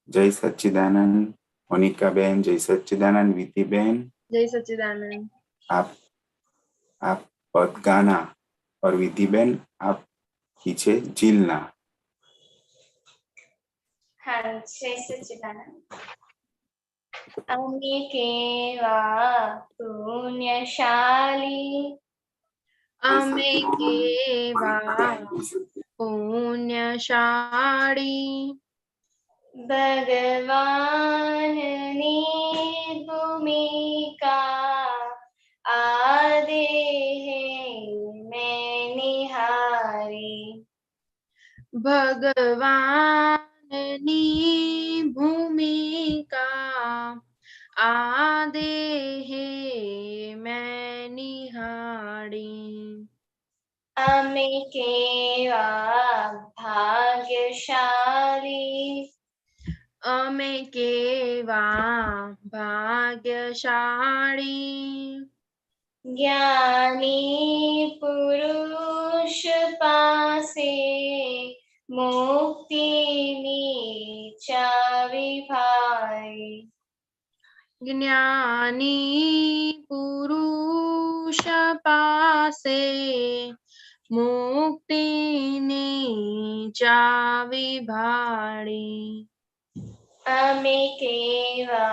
जय सच्चिदानंद। मोनिका बेन, जय सच्चिदानंद। विधि बेन, जय सच्चिदानंद। आप पद गाना और विधि बेन आप खींचे झीलना। हाँ, जय सच्चिदानंद। अमी केवा पुण्यशाली, अमे केवा पुण्यशाली, भगवान नी भूमिका आदे मैं निहारी। भगवाननी भूमिका आदे मैं निहारी। अमे केवा भाग्यशाली, अमे केवा भाग्यशाली, ज्ञानी पुरुष पासे मुक्तिनी चावी भाई। ज्ञानी पुरुष पासे मुक्तिनी चावी भाड़ी। अमे केवा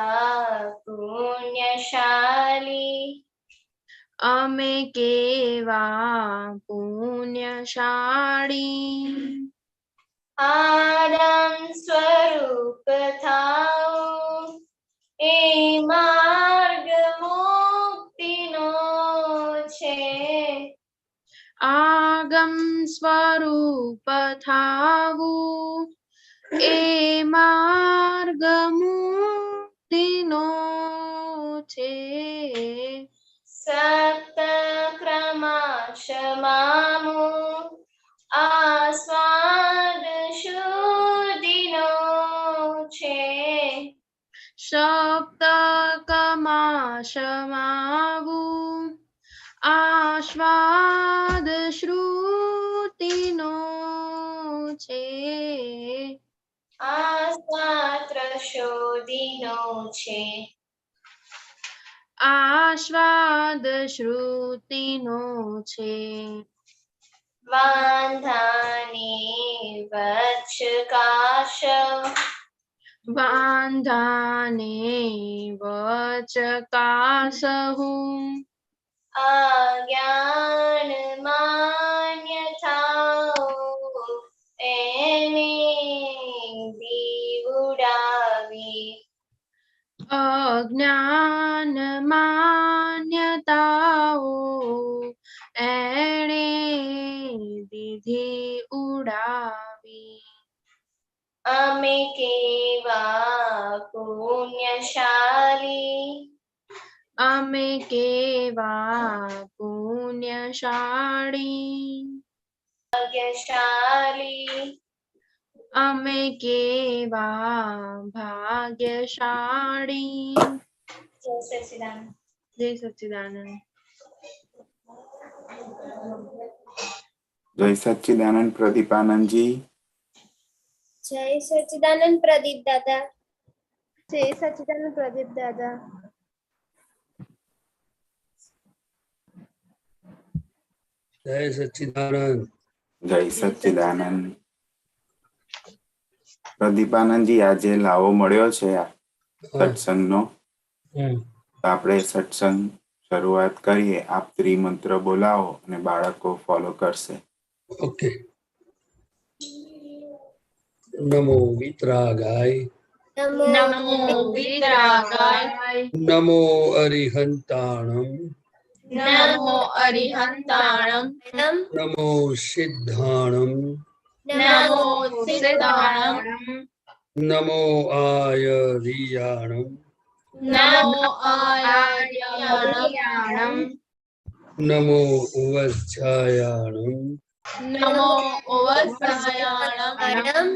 पुण्यशाली, अमे केवा पुण्यशाली, आदम स्वरूप थाओ ए मार्ग मुक्तिनो छे। आगम स्वरूप थावु ए मार्ग मुक्तिनो छे। सप्त क्रमाशमामु आस्वाद शुद्धिनो छे। सप्तकमाशमावु आस्वाद श्रुतिनो छे। आस्वाद शोधिनो छे। आस्वाद श्रुतिनो छे। वांधानी वचकाश, वांधाने वचकासहु अज्ञान मान्यताओ एने दीवुडावी। अज्ञान मान्यताओ एणे विधि उडावी। अमे केवा पुण्यशाली, अमे केवा पुण्यशाली, भाग्यशाली। अमे केवा भाग्यशाली। जय सच्चिदानंद। जय सच्चिदानंद। जय सच्चिदानंद प्रदीपानंद जी। जय सच्चिदानंद प्रदीप दादा। जय सच्चिदानंद प्रदीप दादा। जय सच्चिदानंद। जय सच्चिदानंद प्रदीपानंद जी, आज लावो मळ्यो छे सत्संगनो, तो आपणे सत्संग शुरुआत करिए। आप त्रिमंत्र बोलावो अने बाळको फॉलो करशे। ओके। नमो वितरागाय, नमो वितरागाय, नमो अरिहंताणं, नमो अरिहंताणं, नमो सिद्धाणं, नमो सिद्धाणं, नमो आयर्याणं, नमो आर्याणं, नमो उवज्जायाणं, नमो उवत्सायाणं,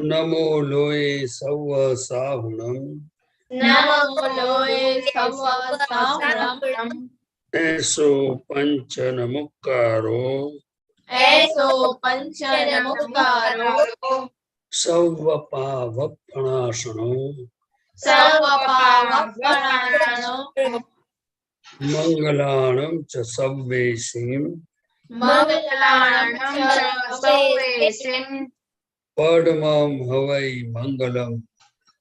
नमो लोये सव्वसाहुणं, नमो लोये सव्वसाहुणं, ऐसो पंचनमुक्कारो, ऐसो पंचनमुक्कारो, सर्वपावपणाशनं सर्वपावपणाशनं मंगलानं च सर्वेषां मंगलानं च सर्वेषां परमं हवै मंगलम्।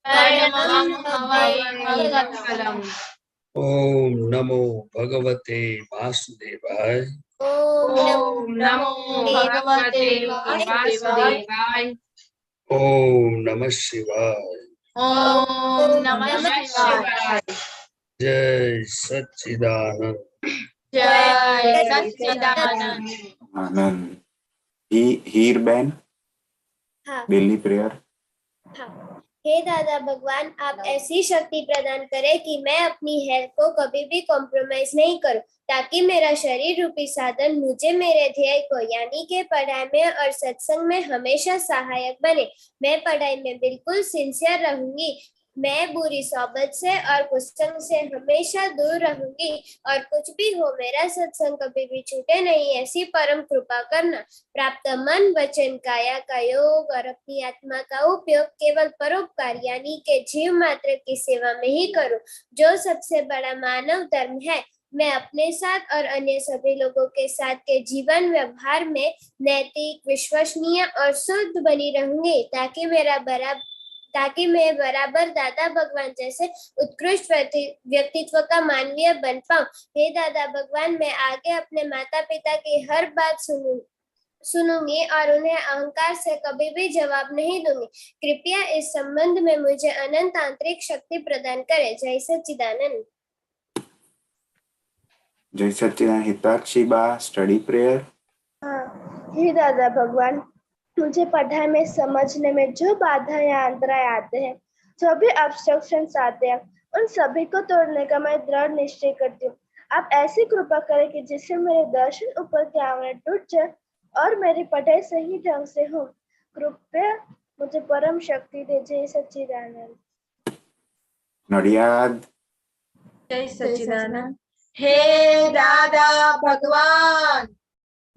परमं हवै मंगलम्। ओम नमो भगवते वासुदेवाय। ओम ओम नमो भगवते वासुदेवाय। ओम नमः शिवाय। ओम नमः शिवाय। जय सच्चिदानंद। जय सच्चिदानंद। आनंद। हीर बहन, हाँ डेली प्रेयर। हाँ। हे दादा भगवान, आप ऐसी शक्ति प्रदान करें कि मैं अपनी हेल्थ को कभी भी कॉम्प्रोमाइज नहीं करूं, ताकि मेरा शरीर रूपी साधन मुझे मेरे ध्येय को यानी के पढ़ाई में और सत्संग में हमेशा सहायक बने। मैं पढ़ाई में बिल्कुल सिंसियर रहूंगी। मैं बुरी सोबत से और कुसंग से हमेशा दूर रहूंगी, और कुछ भी हो मेरा सत्संग कभी भी छूटे नहीं, ऐसी परम कृपा करना। प्राप्त मन वचन काया का योग और अपनी आत्मा का उपयोग केवल परोपकार यानी के जीव मात्र की सेवा में ही करूं, जो सबसे बड़ा मानव धर्म है। मैं अपने साथ और अन्य सभी लोगों के साथ के जीवन व्यवहार में नैतिक, विश्वसनीय और शुद्ध बनी रहूंगी, ताकि मैं बराबर दादा भगवान जैसे उत्कृष्ट व्यक्तित्व का मानवीय बन पाऊं। हे दादा भगवान, मैं आगे अपने माता पिता की हर बात सुनूंगी और उन्हें अहंकार से कभी भी जवाब नहीं दूंगी। कृपया इस संबंध में मुझे अनंत आंतरिक शक्ति प्रदान करें। जय सच्चिदानंद। जय सच्चिदानंद। हिताक्षी बा, स्टडी प्रेयर। हाँ, हे दादा भगवान, मुझे पढ़ाई में समझने में जो बाधा या अंतराय आते हैं, जो भी ऑब्स्ट्रक्शंस आते हैं, उन सभी को तोड़ने का मैं दृढ़ निश्चय करती हूँ। आप ऐसी कृपा करें कि जिससे मेरे दर्शन ऊपर के आवरण टूट जाए और मेरी पढ़ाई सही ढंग से हो। कृपया मुझे परम शक्ति दे। जय सच्चिदानंद। नडियाद। जय सच्चिदानंद। हे दादा भगवान।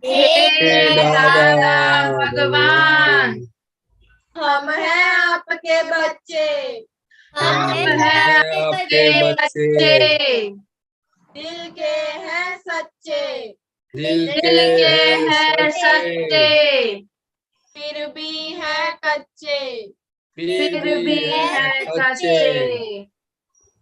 हे दादा भगवान, हम हैं आपके बच्चे। हम हैं हैं आपके बच्चे, दिल के हैं सच्चे। दिल के हैं हैं सच्चे, फिर भी है कच्चे। फिर भी हैं कच्चे।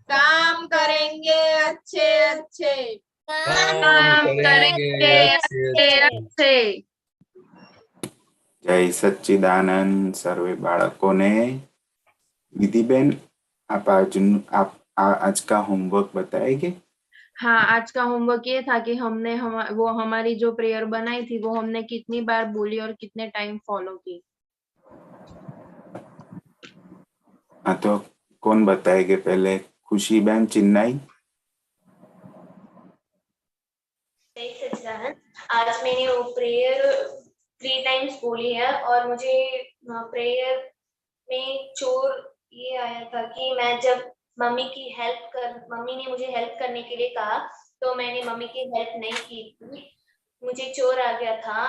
काम करेंगे अच्छे अच्छे। काम करेंगे अच्छे अच्छे। जय सच्चिदानंद। सर्वे बाळकोने विधिबेन, आप आज का होमवर्क बताएंगे? हाँ, आज का होमवर्क ये था कि हमने वो हमारी जो प्रेयर बनाई थी वो हमने कितनी बार बोली और कितने टाइम फॉलो की। हाँ, तो कौन बताएंगे पहले? खुशी बहन, चेन्नई। आज मैंने वो प्रेयर 3 टाइम्स बोली है, और मुझे प्रेयर में चोर ये आया था कि मैं जब मम्मी ने मुझे हेल्प करने के लिए कहा, तो मैंने मम्मी की हेल्प नहीं की थी, मुझे चोर आ गया था।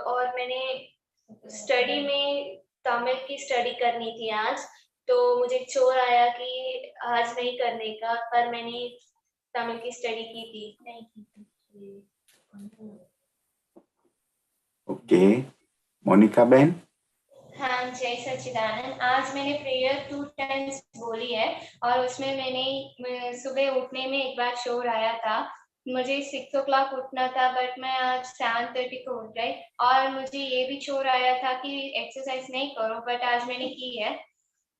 और मैंने स्टडी में तमिल की स्टडी करनी थी आज, तो मुझे चोर आया कि आज नहीं करने का, पर मैंने तमिल की स्टडी की थी, नहीं की थी। ओके, मोनिका बहन। हाँ, जय सच्चिदानंद। आज मैंने प्रेयर 2 टाइम्स बोली है, और उसमें मैंने सुबह उठने में एक बार शोर आया था। मुझे 6 o'clock उठना था, बट मैं आज 7:30 को उठ गई, और मुझे ये भी शोर आया था कि एक्सरसाइज नहीं करो, बट आज मैंने की है,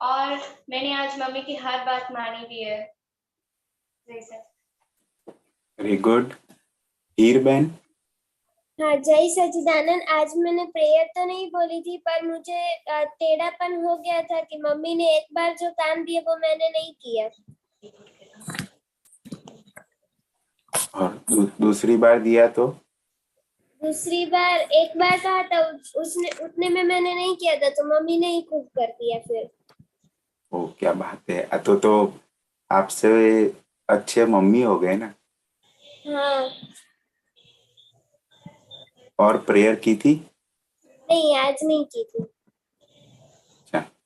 और मैंने आज मम्मी की हर बात मानी भी है। जय सच्चिदानंद। Very good. हीर बहन। हाँ, जय सच्चिदानंद। आज मैंने प्रेयर तो नहीं बोली थी, पर मुझे टेढ़ापन हो गया था कि मम्मी ने एक बार जो काम दिया वो मैंने नहीं किया। और दूसरी बार दिया तो? दूसरी बार एक बार कहा था, उसने उतने में मैंने नहीं किया था, तो मम्मी ने ही खुद कर दिया फिर। ओ, क्या बात है। तो आपसे अच्छे मम्मी हो गए ना। हाँ। और प्रेयर की थी? नहीं, आज नहीं की थी।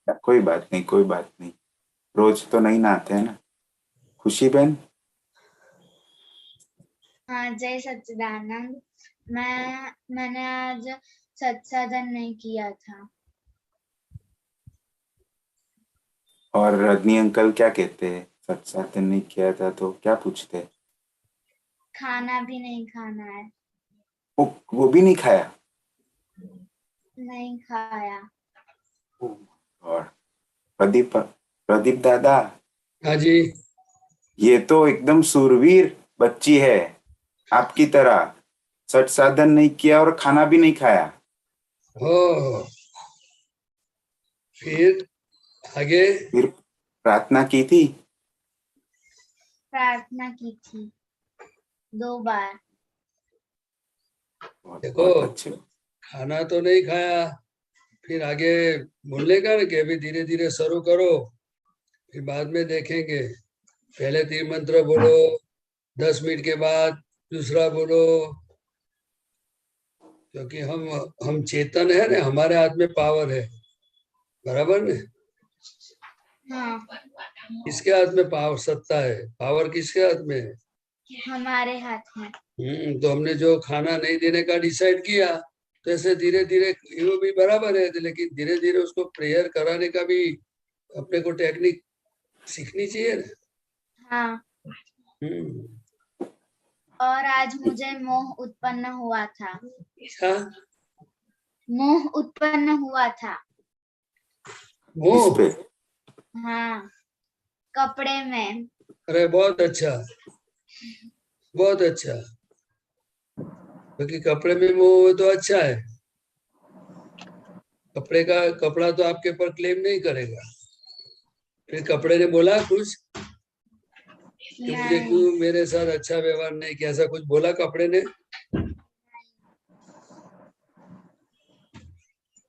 कोई बात नहीं, कोई बात नहीं, रोज तो नहीं नहाते हैं ना। खुशी बहन? हाँ, जय सच्चिदानंद। मैंने आज सत्साधन नहीं किया था। और रजनी अंकल क्या कहते हैं? सत्साधन नहीं किया था तो क्या पूछते हैं? खाना भी नहीं खाना है। वो भी नहीं खाया? नहीं खाया। और प्रदीप, प्रदीप दादा? हाँ जी। ये तो एकदम सूरवीर बच्ची है आपकी तरह, सठ साधन नहीं किया और खाना भी नहीं खाया। हो, फिर आगे? फिर प्रार्थना की थी? प्रार्थना की थी 2 बार। देखो, बहुत अच्छे। खाना तो नहीं खाया, फिर आगे बोलने का ना कि अभी धीरे धीरे शुरू करो, फिर बाद में देखेंगे। पहले 3 मंत्र बोलो, 10 मिनट के बाद दूसरा बोलो, क्योंकि हम चेतन है ना, हमारे हाथ में पावर है, बराबर ने? हाँ, किसके हाथ में पावर, सत्ता है? पावर किसके हाथ में है? हमारे हाथ में। तो हमने जो खाना नहीं देने का डिसाइड किया, तो ऐसे धीरे धीरे वो भी बराबर है, लेकिन धीरे धीरे उसको प्रेयर कराने का भी अपने को टेक्निक सीखनी चाहिए ना। हाँ, और आज मुझे मोह उत्पन्न हुआ था। क्या मोह उत्पन्न हुआ था? किस मोह? पे? हाँ, कपड़े में। अरे बहुत अच्छा, बहुत अच्छा, क्योंकि कपड़े में मोह हो तो अच्छा है। कपड़ा तो आपके ऊपर क्लेम नहीं करेगा। फिर कपड़े ने बोला कुछ कि मुझे नहीं। क्यों मेरे साथ अच्छा व्यवहार नहीं किया, ऐसा कुछ बोला कपड़े ने?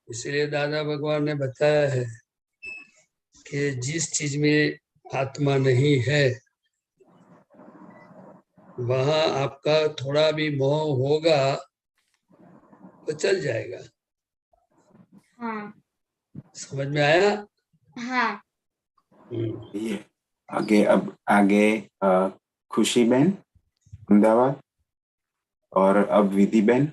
इसलिए दादा भगवान ने बताया है कि जिस चीज में आत्मा नहीं है, वहां आपका थोड़ा भी मोह होगा तो चल जाएगा। हाँ। समझ में आया? हाँ। ये आगे, अब आगे खुशी बहन अहमदाबाद, और अब विधि बहन।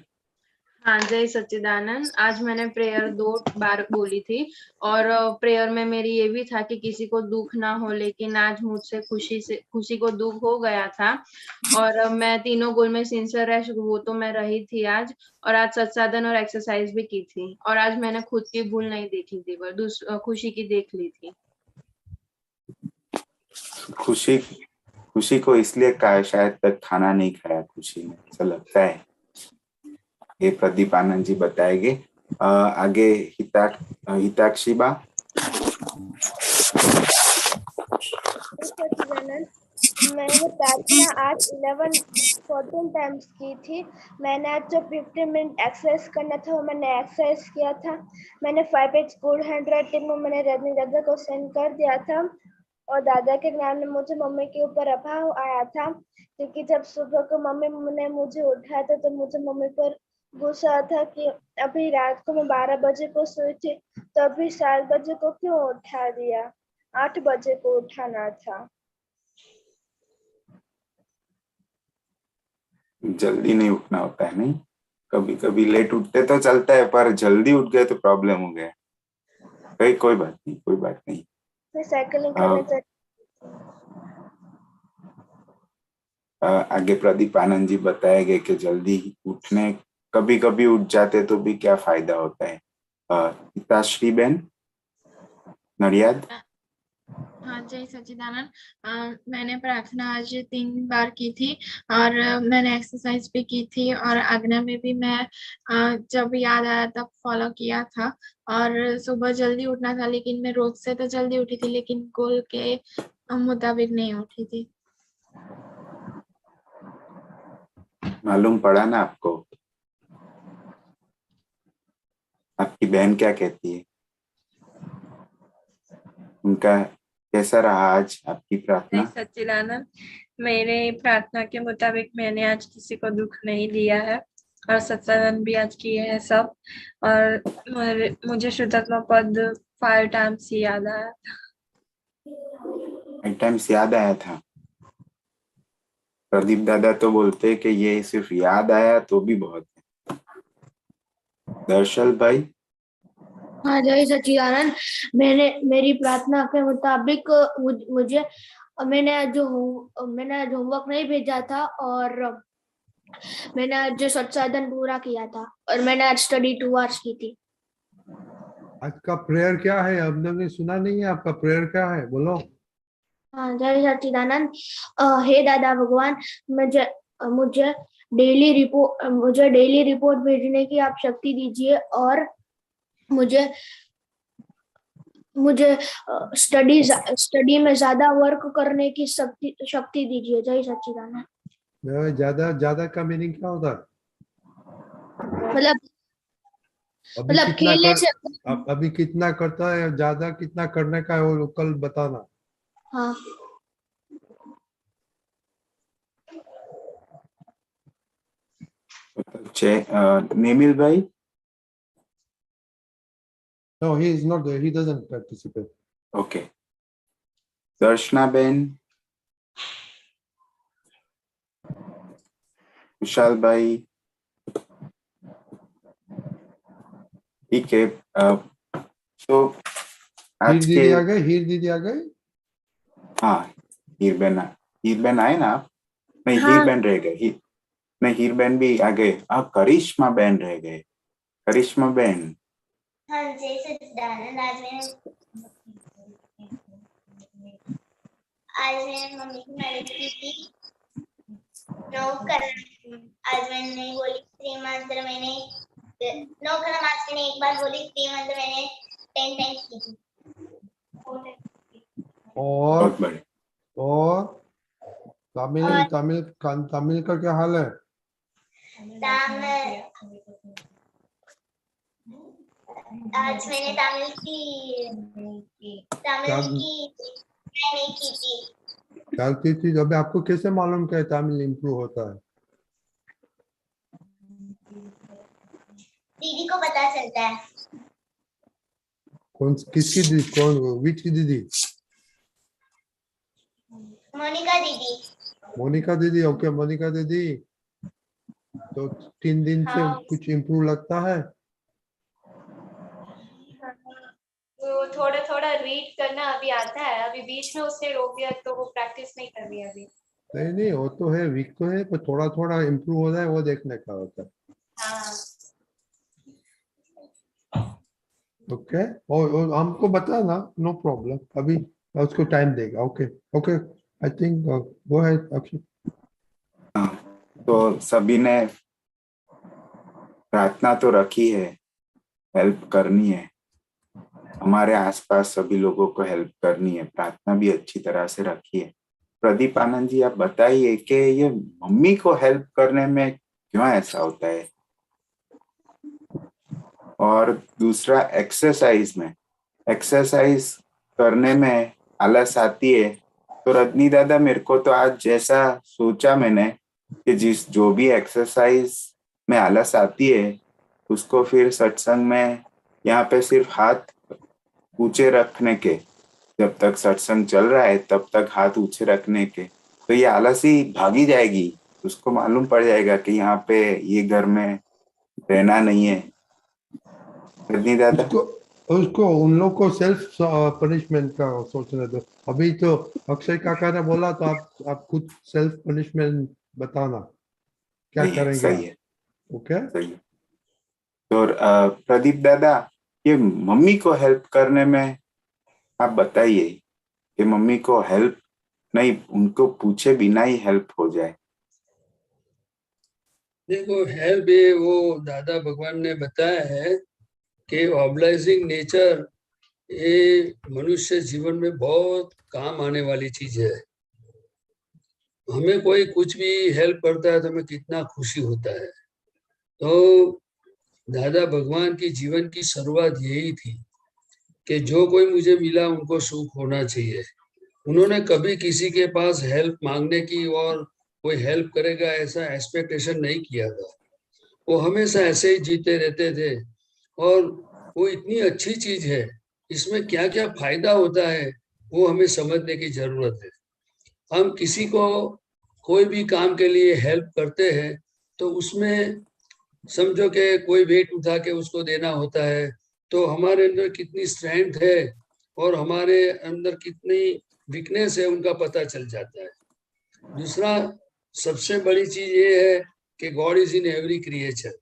हाँ, जय सच्चिदानंद। आज मैंने प्रेयर 2 बार बोली थी और प्रेयर में मेरी ये भी था कि किसी को दुख ना हो, लेकिन आज मुझसे खुशी को दुख हो गया था और मैं तीनों गोल में सिंसियर रह, वो तो मैं रही थी आज। और आज सत्साधन और एक्सरसाइज भी की थी और आज मैंने खुद की भूल नहीं देखी थी, पर खुशी की देख ली थी। खुशी को इसलिए कहा शायद तक खाना नहीं खाया खुशी ने, ऐसा लगता है। ये प्रदीप आनंद जी बताएंगे। आगे हिताक्षी बा। मैंने प्रार्थना आज 14 टाइम्स की थी। मैंने आज जो 15 मिनट एक्सरसाइज करना था वो मैंने एक्सरसाइज किया था। मैंने 5 पेज गुड हैंड राइटिंग में मैंने रजनी दादा को सेंड कर दिया था और दादा के ज्ञान में मुझे मम्मी के ऊपर अभाव आया था, क्योंकि जब सुबह को मम्मी ने मुझे उठाया था तो मुझे मम्मी पर गुस्सा था कि अभी रात को मैं 12 बजे को सोई थी तो अभी 7 बजे को क्यों उठा दिया, 8 बजे को उठाना था। जल्दी नहीं उठना होता है, नहीं? कभी कभी लेट उठते तो चलता है, पर जल्दी उठ गए तो प्रॉब्लम हो गया। कोई बात नहीं, कोई बात नहीं। मैं साइकिलिंग करने चली। आगे प्रदीप आनंद जी बताएंगे कि जल्दी उठने, कभी कभी उठ जाते तो भी क्या फायदा होता है। हिताश्री बहन नडियाद। हाँ, जय सच्चिदानंद। मैंने प्रार्थना आज 3 बार की थी और मैंने एक्सरसाइज भी की थी और आज्ञा में भी मैं जब याद आया तब फॉलो किया था। और सुबह जल्दी उठना था, लेकिन मैं रोज से तो जल्दी उठी थी, लेकिन गोल के मुताबिक नहीं उठी थी। मालूम पड़ा ना आपको? आपकी बहन क्या कहती है? उनका कैसा रहा आज आपकी प्रार्थना? सच्चिदानंद, मेरे प्रार्थना के मुताबिक मैंने आज किसी को दुख नहीं दिया है और सत्संग भी आज किए हैं सब। और मुझे शुद्धात्मा पद 5 टाइम्स ही याद आया। 5 टाइम्स याद आया था। प्रदीप दादा तो बोलते कि ये सिर्फ याद आया तो भी बहुत है। दर्शल भाई। हाँ जय सच्चिदानंद। मेरी प्रार्थना के मुताबिक मुझे मैंने आज होमवर्क नहीं भेजा था और मैंने आज जो सत्साधन पूरा किया था और मैंने आज स्टडी 2 आवर्स की थी। आज का प्रेयर क्या है? हमने सुना नहीं है, आपका प्रेयर क्या है? बोलो। हाँ जय सच्चिदानंद। हे दादा भगवान, मुझे डेली रिपोर्ट भेजने की आप शक्ति दीजिए और मुझे स्टडी में ज्यादा वर्क करने की शक्ति दीजिए। जय सच्चिदानंद। ज्यादा का मीनिंग क्या होता है? मतलब खेलने से। अभी कितना करता है, ज्यादा कितना करने का है वो कल बताना। हाँ नेमिल भाई। No, he is not there. He doesn't participate. Okay. Darshana ben, Vishal bhai, ठीक है। तो आज के हीर दीदी आ गए। हाँ, हीर बहन आए ना आप? नहीं, हाँ। हीर बहन रह गए। नहीं, हीर बहन भी आ गए। करिश्मा बहन रह गए। करिश्मा बहन। हाँ जय सच्चिदानंद। आज मैंने मम्मी की मदद की थी। आज मैंने नहीं बोली त्रिमंत्र। मैंने नो करम आज मैंने एक बार बोली। त्रिमंत्र मैंने 10 टाइम्स की थी। और तमिल का क्या हाल है? आज मैंने तमिल की नहीं की थी। चलती थी। अभी आपको कैसे मालूम क्या तमिल इम्प्रूव होता है? दीदी को पता चलता है। किसकी दीदी? विच की दीदी? मोनिका दीदी। मोनिका दीदी। ओके मोनिका दीदी। तो 3 दिन से कुछ इम्प्रूव लगता है? वो थोड़ा रीड करना अभी आता है। अभी बीच में उसने रोक दिया तो वो प्रैक्टिस नहीं कर रही अभी। नहीं वो तो है, वीक तो है, पर थोड़ा इम्प्रूव हो जाए वो देखने का होता है। हाँ। ओके। और हमको बताना, नो प्रॉब्लम। अभी उसको टाइम देगा। Okay I think go ahead Akshay. तो सभी ने प्रार्थना तो रखी है, हेल्प करनी है। हमारे आसपास सभी लोगों को हेल्प करनी है। प्रार्थना भी अच्छी तरह से रखी है। प्रदीप आनंद जी, आप बताइए कि ये मम्मी को हेल्प करने में क्यों ऐसा होता है? और दूसरा, एक्सरसाइज करने में आलस आती है। तो रजनी दादा, मेरे को तो आज जैसा सोचा मैंने कि जो भी एक्सरसाइज में आलस आती है उसको फिर सत्संग में यहाँ पे सिर्फ हाथ ऊंचे रखने के, जब तक सत्संग चल रहा है तब तक हाथ ऊंचे रखने के, तो ये आलस ही भागी जाएगी। उसको मालूम पड़ जाएगा कि यहाँ पे ये घर में रहना नहीं है। रजनी दादा, उसको उन लोग को सेल्फ पनिशमेंट का सोचने दो। अभी तो अक्षय काका ने बोला तो आप खुद सेल्फ पनिशमेंट बताना क्या करेंगे। सही है। ओके सही है। तो प्रदीप दादा, ये मम्मी को हेल्प करने में आप बताइए कि मम्मी को हेल्प नहीं, उनको पूछे बिना ही हेल्प हो जाए। देखो, हेल्प वो दादा भगवान ने बताया है कि ऑब्लाइजिंग नेचर ये मनुष्य जीवन में बहुत काम आने वाली चीज है। हमें कोई कुछ भी हेल्प करता है तो हमें कितना खुशी होता है। तो दादा भगवान की जीवन की शुरुआत यही थी कि जो कोई मुझे मिला उनको सुख होना चाहिए। उन्होंने कभी किसी के पास हेल्प मांगने की और कोई हेल्प करेगा ऐसा एक्सपेक्टेशन नहीं किया था। वो हमेशा ऐसे ही जीते रहते थे, और वो इतनी अच्छी चीज है, इसमें क्या क्या फायदा होता है वो हमें समझने की जरूरत है। हम किसी को कोई भी काम के लिए हेल्प करते हैं तो उसमें समझो कि कोई वेट उठा के उसको देना होता है, तो हमारे अंदर कितनी स्ट्रेंथ है और हमारे अंदर कितनी वीकनेस है उनका पता चल जाता है। दूसरा सबसे बड़ी चीज ये है कि God is in every creature.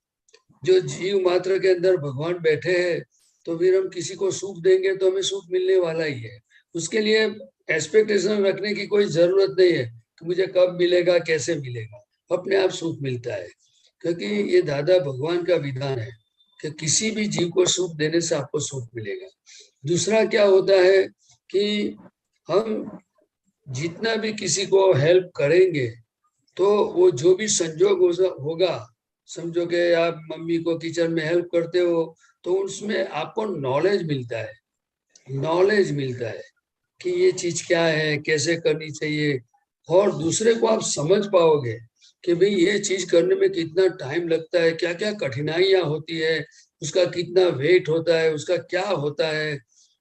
जो जीव मात्र के अंदर भगवान बैठे हैं, तो फिर हम किसी को सुख देंगे तो हमें सुख मिलने वाला ही है। उसके लिए एक्सपेक्टेशन रखने की कोई जरूरत नहीं है कि मुझे कब मिलेगा, कैसे मिलेगा, अपने आप सुख मिलता है। क्योंकि ये दादा भगवान का विधान है कि किसी भी जीव को सुख देने से आपको सुख मिलेगा। दूसरा क्या होता है कि हम जितना भी किसी को हेल्प करेंगे तो वो जो भी संजोग होगा, समझो कि आप मम्मी को किचन में हेल्प करते हो तो उसमें आपको नॉलेज मिलता है, नॉलेज मिलता है कि ये चीज क्या है, कैसे करनी चाहिए, और दूसरे को आप समझ पाओगे कि भाई ये चीज करने में कितना टाइम लगता है, क्या क्या कठिनाइयां होती है, उसका कितना वेट होता है, उसका क्या होता है,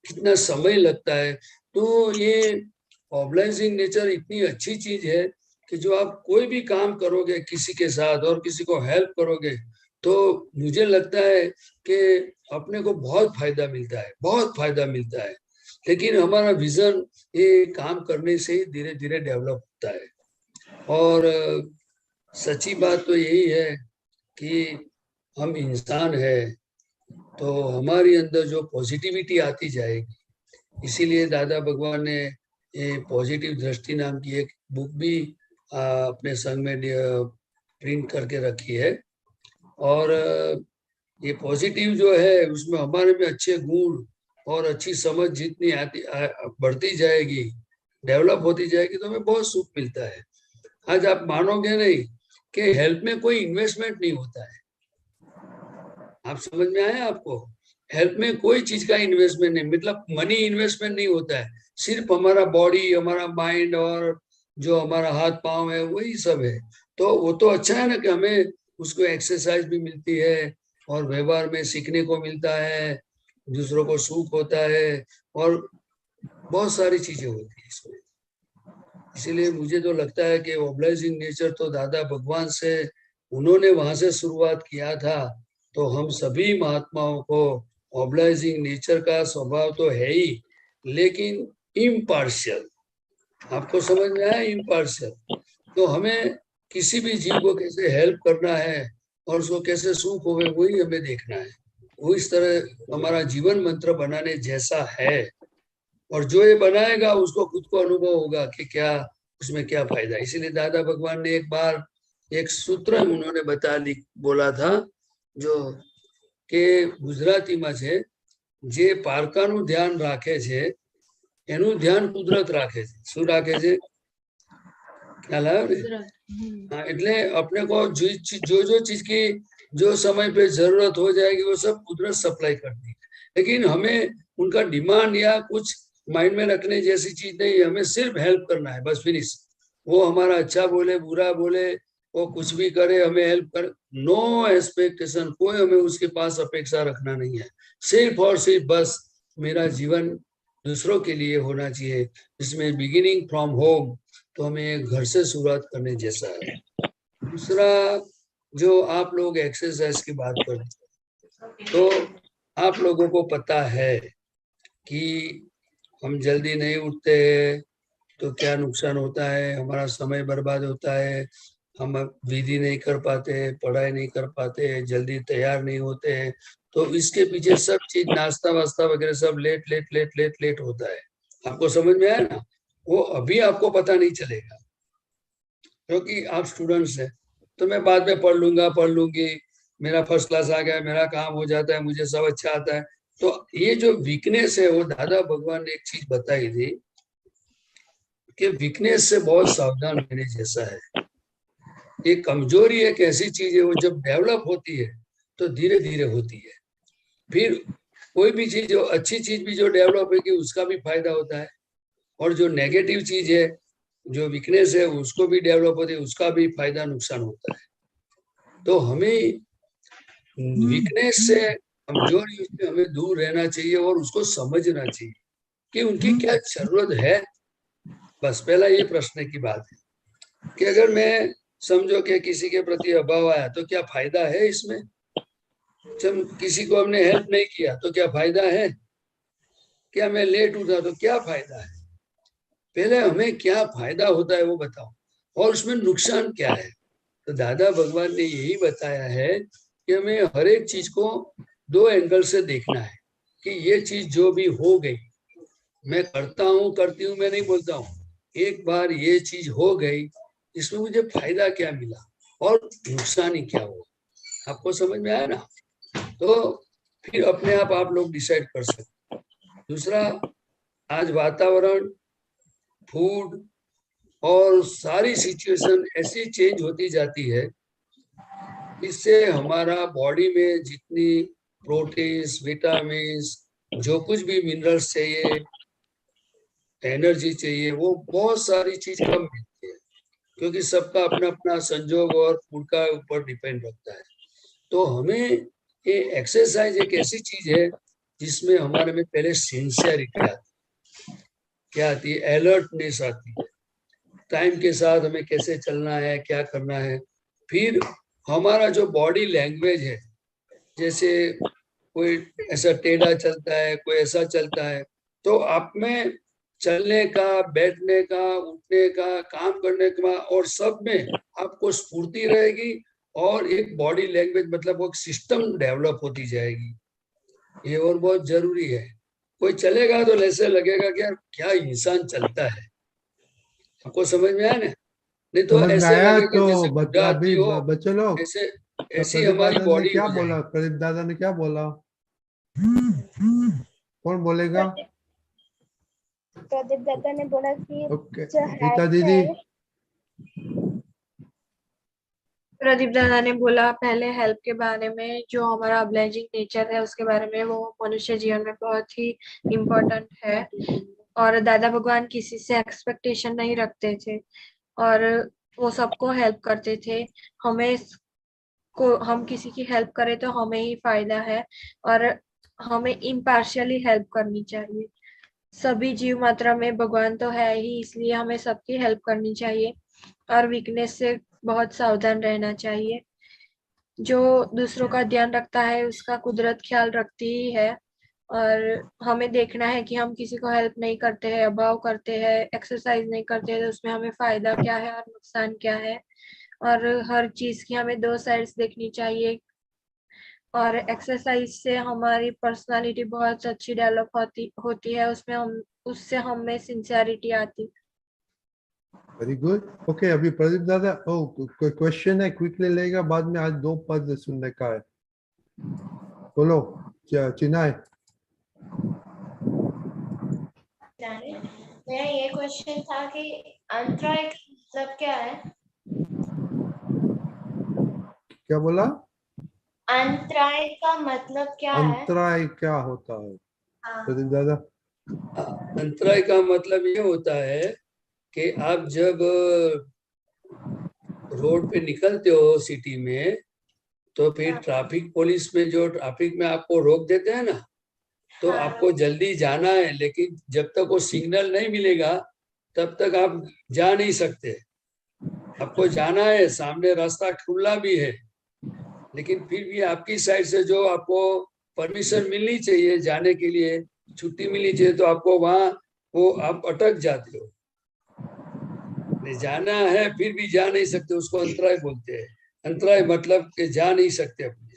कितना समय लगता है। तो ये ऑब्लाइजिंग नेचर इतनी अच्छी चीज है कि जो आप कोई भी काम करोगे किसी के साथ और किसी को हेल्प करोगे तो मुझे लगता है कि अपने को बहुत फायदा मिलता है, बहुत फायदा मिलता है। लेकिन हमारा विजन ये काम करने से ही धीरे धीरे डेवलप होता है। और सच्ची बात तो यही है कि हम इंसान है तो हमारे अंदर जो पॉजिटिविटी आती जाएगी। इसीलिए दादा भगवान ने ये पॉजिटिव दृष्टि नाम की एक बुक भी अपने संग में प्रिंट करके रखी है। और ये पॉजिटिव जो है उसमें हमारे में अच्छे गुण और अच्छी समझ जितनी आती बढ़ती जाएगी, डेवलप होती जाएगी, तो हमें बहुत सुख मिलता है। आज आप मानोगे नहीं कि हेल्प में कोई इन्वेस्टमेंट नहीं होता है। आप समझ में आया आपको? हेल्प में कोई चीज का इन्वेस्टमेंट नहीं, मतलब मनी इन्वेस्टमेंट नहीं होता है। सिर्फ हमारा बॉडी, हमारा माइंड और जो हमारा हाथ पांव है वही सब है। तो वो तो अच्छा है ना कि हमें उसको एक्सरसाइज भी मिलती है और व्यवहार में सीखने को मिलता है, दूसरों को सुख होता है और बहुत सारी चीजें होती है इसमें। इसीलिए मुझे तो लगता है कि ऑब्लाइजिंग नेचर तो दादा भगवान से उन्होंने वहां से शुरुआत किया था, तो हम सभी महात्माओं को ऑब्लाइजिंग नेचर का स्वभाव तो है ही, लेकिन इम्पार्शियल। आपको समझ में आया? इम्पार्शियल। तो हमें किसी भी जीव को कैसे हेल्प करना है और उसको कैसे सुख होवे वही हमें देखना है। वो इस तरह हमारा जीवन मंत्र बनाने जैसा है, और जो ये बनाएगा उसको खुद को अनुभव होगा कि क्या उसमें क्या फायदा। इसीलिए दादा भगवान ने एक बार एक सूत्र उन्होंने बोला था जो કે ગુજરાતીમાં છે, જે પારકાનું ધ્યાન રાખે છે એનું ધ્યાન કુદરત રાખે છે। શું રાખે છે? ખ્યાલ આવ્યો ને? हाँ, એટલે अपने को जो चीज की जो समय पे जरूरत हो जाएगी वो सब कुदरत सप्लाई करती है। लेकिन हमें उनका डिमांड या कुछ माइंड में रखने जैसी चीज नहीं है, हमें सिर्फ हेल्प करना है, बस फिनिश। वो हमारा अच्छा बोले बुरा बोले, वो कुछ भी करे, हमें हेल्प कर, नो एक्सपेक्टेशन, कोई हमें उसके पास अपेक्षा रखना नहीं है। सिर्फ और सिर्फ बस मेरा जीवन दूसरों के लिए होना चाहिए, इसमें बिगिनिंग फ्रॉम होम, तो हमें घर से शुरुआत करने जैसा है। दूसरा, जो आप लोग एक्सरसाइज की बात करते हैं, तो आप लोगों को पता है कि हम जल्दी नहीं उठते हैं तो क्या नुकसान होता है, हमारा समय बर्बाद होता है, हम विधि नहीं कर पाते, पढ़ाई नहीं कर पाते, जल्दी तैयार नहीं होते हैं। तो इसके पीछे सब चीज नाश्ता वास्ता वगैरह सब late late late late late होता है। आपको समझ में आया ना? वो अभी आपको पता नहीं चलेगा क्योंकि आप स्टूडेंट्स हैं, तो मैं बाद में पढ़ लूंगी, मेरा फर्स्ट क्लास आ गया, मेरा काम हो जाता है, मुझे सब अच्छा आता है। तो ये जो वीकनेस है, वो दादा भगवान ने एक चीज बताई थी कि वीकनेस से बहुत सावधान रहने जैसा है। ये कमजोरी एक ऐसी चीज है, वो जब डेवलप होती है तो धीरे धीरे होती है। फिर कोई भी चीज, जो अच्छी चीज भी जो डेवलप होगी उसका भी फायदा होता है, और जो नेगेटिव चीज है, जो वीकनेस है, उसको भी डेवलप होती है, उसका भी फायदा नुकसान होता है। तो हमें वीकनेस से, कमजोरी से हमें दूर रहना चाहिए और उसको समझना चाहिए कि उनकी क्या जरूरत है। बस पहला ये प्रश्न की बात है कि अगर मैं समझो कि किसी के प्रति अभाव आया तो क्या फायदा है इसमें? जब किसी को हमने हेल्प नहीं किया तो क्या फायदा है? क्या मैं लेट उठा तो क्या फायदा है? पहले हमें क्या फायदा होता है वो बताओ, और उसमें नुकसान क्या है। तो दादा भगवान ने यही बताया है कि हमें हर एक चीज को 2 एंगल से देखना है कि ये चीज जो भी हो गई, मैं करता हूँ करती हूँ, मैं नहीं बोलता हूँ, एक बार ये चीज हो गई, इसमें मुझे फायदा क्या मिला और नुकसान ही क्या हुआ। आपको समझ में आया ना? तो फिर अपने आप लोग डिसाइड कर सकते। दूसरा, आज वातावरण, फूड और सारी सिचुएशन ऐसी चेंज होती जाती है, इससे हमारा बॉडी में जितनी प्रोटीन्स, विटामिन्स, जो कुछ भी मिनरल्स चाहिए, एनर्जी चाहिए, वो बहुत सारी चीज कम मिलती है, क्योंकि सबका अपना अपना संजोग और फूड का ऊपर डिपेंड रखता है। तो हमें ये एक्सरसाइज एक ऐसी चीज है जिसमें हमारे में पहले सिंसियरिटी आती है, क्या आती है? अलर्टनेस आती है, टाइम के साथ हमें कैसे चलना है, क्या करना है। फिर हमारा जो बॉडी लैंग्वेज है, जैसे कोई ऐसा टेढ़ा चलता है, कोई ऐसा चलता है, तो आप में चलने का, बैठने का, उठने का, काम करने का और सब में आपको स्फूर्ति रहेगी और एक बॉडी लैंग्वेज मतलब वो सिस्टम डेवलप होती जाएगी। ये और बहुत जरूरी है। कोई चलेगा तो ऐसे लगेगा कि यार क्या इंसान चलता है। आपको समझ में आया ना? नहीं तो समझ में ऐसे आया लगेगा तो जैसे बुढ़ा आदमी अभी हो, बच्चे लोग, ऐसे तो ऐसी प्रदीप हमारी दादा ने बॉडी क्या हो बोला? जाएगी। प्रदीप दादा ने क्या बोला? कौन बोलेगा? प्रदीप दादा ने बोला कि ओके, जो गीता हेल्थ दीदी। है, प्रदीप दादा ने बोला पहले हेल्प के बारे में, जो हमारा ऑब्लाइजिंग नेचर है उसके बारे में, वो मनुष्य जीवन में बहुत ही इम्पोर्टेंट है। और दादा भगवान किसी से एक्सपेक्टेशन नहीं रखते थे और वो सबको हेल्प करते थे। हम किसी की हेल्प करें तो हमें ही फायदा है और हमें इम्पार्शियली हेल्प करनी चाहिए। सभी जीव मात्रा में भगवान तो है ही, इसलिए हमें सबकी हेल्प करनी चाहिए और वीकनेस से बहुत सावधान रहना चाहिए। जो दूसरों का ध्यान रखता है उसका कुदरत ख्याल रखती ही है, और हमें देखना है कि हम किसी को हेल्प नहीं करते हैं, अभाव करते हैं, एक्सरसाइज नहीं करते हैं, तो उसमें हमें फायदा क्या है और नुकसान क्या है। और हर चीज की हमें 2 साइड्स देखनी चाहिए। और एक्सरसाइज से हमारी पर्सनालिटी बहुत अच्छी डेवलप होती है, उससे हमें सिंसियरिटी आती। Very good. ओके, अभी प्रदीप दादा, कोई क्वेश्चन है? क्विकली लेगा, बाद में आज 2 पद सुनने का है। बोलो, चिनाय। मेरा ये क्वेश्चन था कि अंतराय का मतलब क्या है? क्या बोला? अंतराय का मतलब क्या है? अंतराय क्या होता है हाँ। प्रदीप दादा? अंतराय का मतलब ये होता है कि आप जब रोड पे निकलते हो सिटी में, तो फिर ट्रैफिक पुलिस में जो ट्रैफिक में आपको रोक देते हैं ना, तो आपको जल्दी जाना है, लेकिन जब तक वो सिग्नल नहीं मिलेगा तब तक आप जा नहीं सकते। आपको जाना है, सामने रास्ता खुला भी है, लेकिन फिर भी आपकी साइड से जो आपको परमिशन मिलनी चाहिए जाने के लिए, छुट्टी मिलनी चाहिए, तो आपको वहां वो आप अटक जाते हो। जाना है फिर भी जा नहीं सकते, उसको अंतराय बोलते हैं। अंतराय मतलब कि जा नहीं सकते, अपने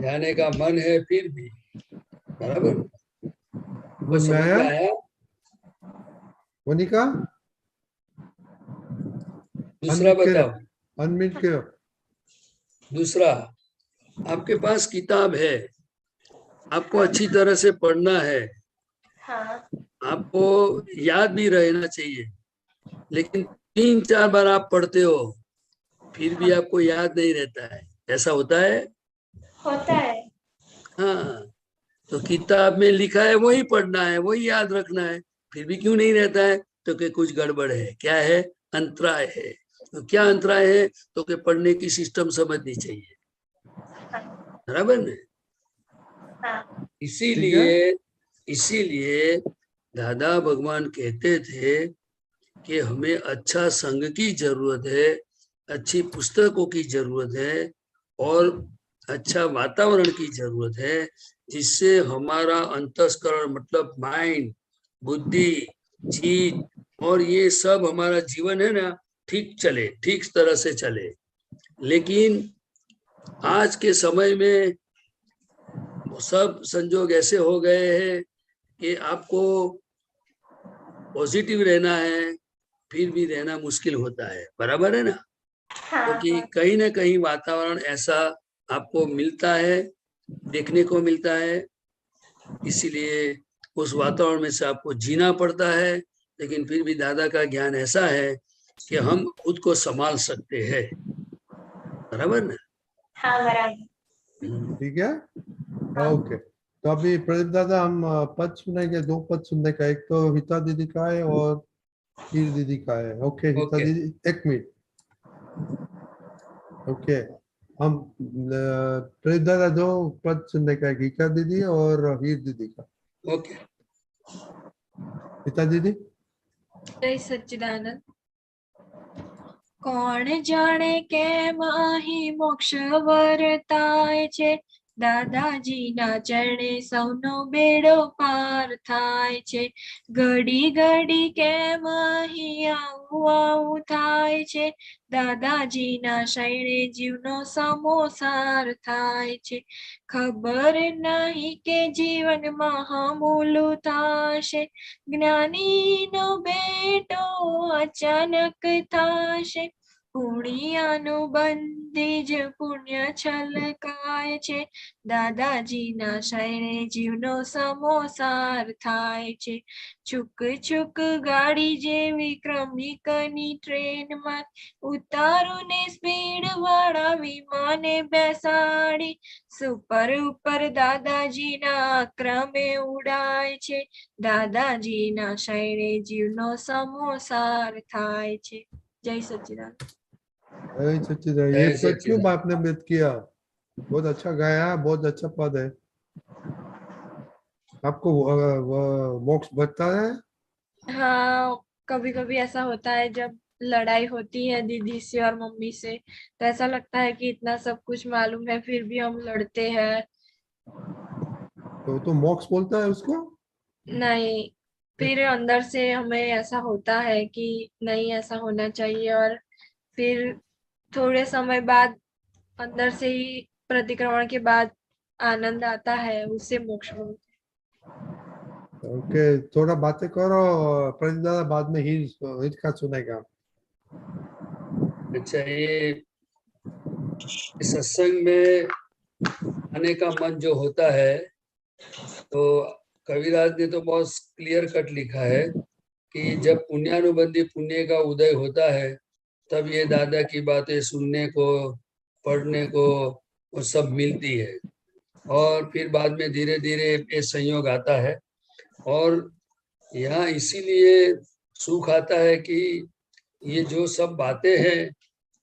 जाने का मन है फिर भी। बराबर? वो समझ में आया? मोनिका, दूसरा बताओ। अनम्यूट करो। दूसरा, आपके पास किताब है, आपको अच्छी तरह से पढ़ना है, हाँ। आपको याद भी रहना चाहिए, लेकिन 3-4 बार आप पढ़ते हो फिर भी आपको याद नहीं रहता है। ऐसा होता है? होता है। हाँ, तो किताब में लिखा है वही पढ़ना है, वही याद रखना है, फिर भी क्यों नहीं रहता है? तो कि कुछ गड़बड़ है। क्या है? अंतराय है। तो क्या अंतराय है? तो कि पढ़ने की सिस्टम समझनी चाहिए। बराबर ने? हाँ। इसीलिए दादा भगवान कहते थे कि हमें अच्छा संग की जरूरत है, अच्छी पुस्तकों की जरूरत है और अच्छा वातावरण की जरूरत है, जिससे हमारा अंतस्करण मतलब माइंड, बुद्धि, चित्त और ये सब हमारा जीवन है ना ठीक चले, ठीक तरह से चले। लेकिन आज के समय में सब संजोग ऐसे हो गए हैं कि आपको पॉजिटिव रहना है, फिर भी रहना मुश्किल होता है, बराबर है ना? क्योंकि कहीं ना कहीं वातावरण ऐसा आपको मिलता है, देखने को मिलता है, इसीलिए उस वातावरण में से आपको जीना पड़ता है। लेकिन फिर भी दादा का ज्ञान ऐसा है कि हम खुद को संभाल सकते हैं, बराबर ना? हाँ बराबर। ठीक है, ओके। तो अभी प्रदीप दादा हम पद सुनेंगे, 2 पद सुनने का, एक तो हिता दीदी का है और हीर दीदी का है। ओके हिता दीदी 1 मिनट। ओके, हम प्रदीप दादा 2 पद सुनने का है, हिता दीदी और हीर दीदी का। ओके हिता दीदी। जय सच्चिदानंद। કોણ જાણે કેમ અહીં મોક્ષ વર્તાય છે, દાદાજીના ચરણે સૌનો બેડો પાર થાય છે. ઘડી ઘડી કેમ અહીં આવું થાય છે, દાદાજીના શરણે જીવનો સમોસાર થાય છે. ખબર નહીં કે જીવનમાં હમૂલું થશે, જ્ઞાનીનો બેટો અચાનક થશે. પુણ્યનું બંધી જ પુણ્ય છલકાય છે, દાદાજીના શરણે જીવનો સમોસાર થાય છે. છુક છુક ગાડી જેવી ક્રમિકની ટ્રેનમાં ઉતારું ને સ્પીડ વાળા વિમાને બેસાડી, સુપર ઉપર દાદાજીના ક્રમે ઉડાય છે, દાદાજીના શરણે જીવનો समोसार થાય છે. जय सच्चिदानंद। जय सच्चिदानंद। ये पद क्यों आपने मत किया? बहुत अच्छा गाया, बहुत अच्छा पद है। आपको मोक्ष बचता है? हाँ, कभी कभी ऐसा होता है जब लड़ाई होती है दीदी से और मम्मी से, तो ऐसा लगता है कि इतना सब कुछ मालूम है फिर भी हम लड़ते हैं। तो मोक्ष बोलता है उसको? नहीं, फिर अंदर से हमें ऐसा होता है कि नहीं ऐसा होना चाहिए, और फिर थोड़े समय बाद अंदर से ही प्रतिक्रमण के बाद आनंद आता है, उससे मोक्ष बोलते हैं। ओके, थोड़ा बातें करो, प्रदीप बाद में हित का सुनेगा। अच्छा, ये सत्संग में आने का मन जो होता है, तो कविराज ने तो बहुत क्लियर कट लिखा है कि जब पुण्यानुबंधी पुण्य का उदय होता है, तब ये दादा की बातें सुनने को, पढ़ने को वो सब मिलती है, और फिर बाद में धीरे धीरे ये संयोग आता है। और यहाँ इसीलिए सुख आता है कि ये जो सब बातें हैं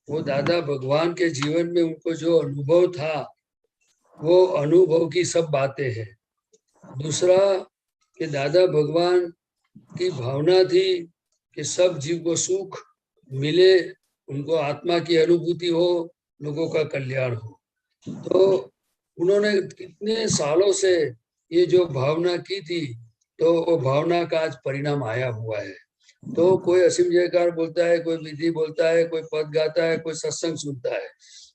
वो दादा भगवान के जीवन में उनको जो अनुभव था, वो अनुभव की सब बातें हैं। दूसरा कि दादा भगवान की भावना थी कि सब जीव को सुख मिले, उनको आत्मा की अनुभूति हो, लोगों का कल्याण हो। तो उन्होंने कितने सालों से ये जो भावना की थी, तो वो भावना का आज परिणाम आया हुआ है। तो कोई असीम जयकार बोलता है, कोई विधि बोलता है, कोई पद गाता है, कोई सत्संग सुनता है,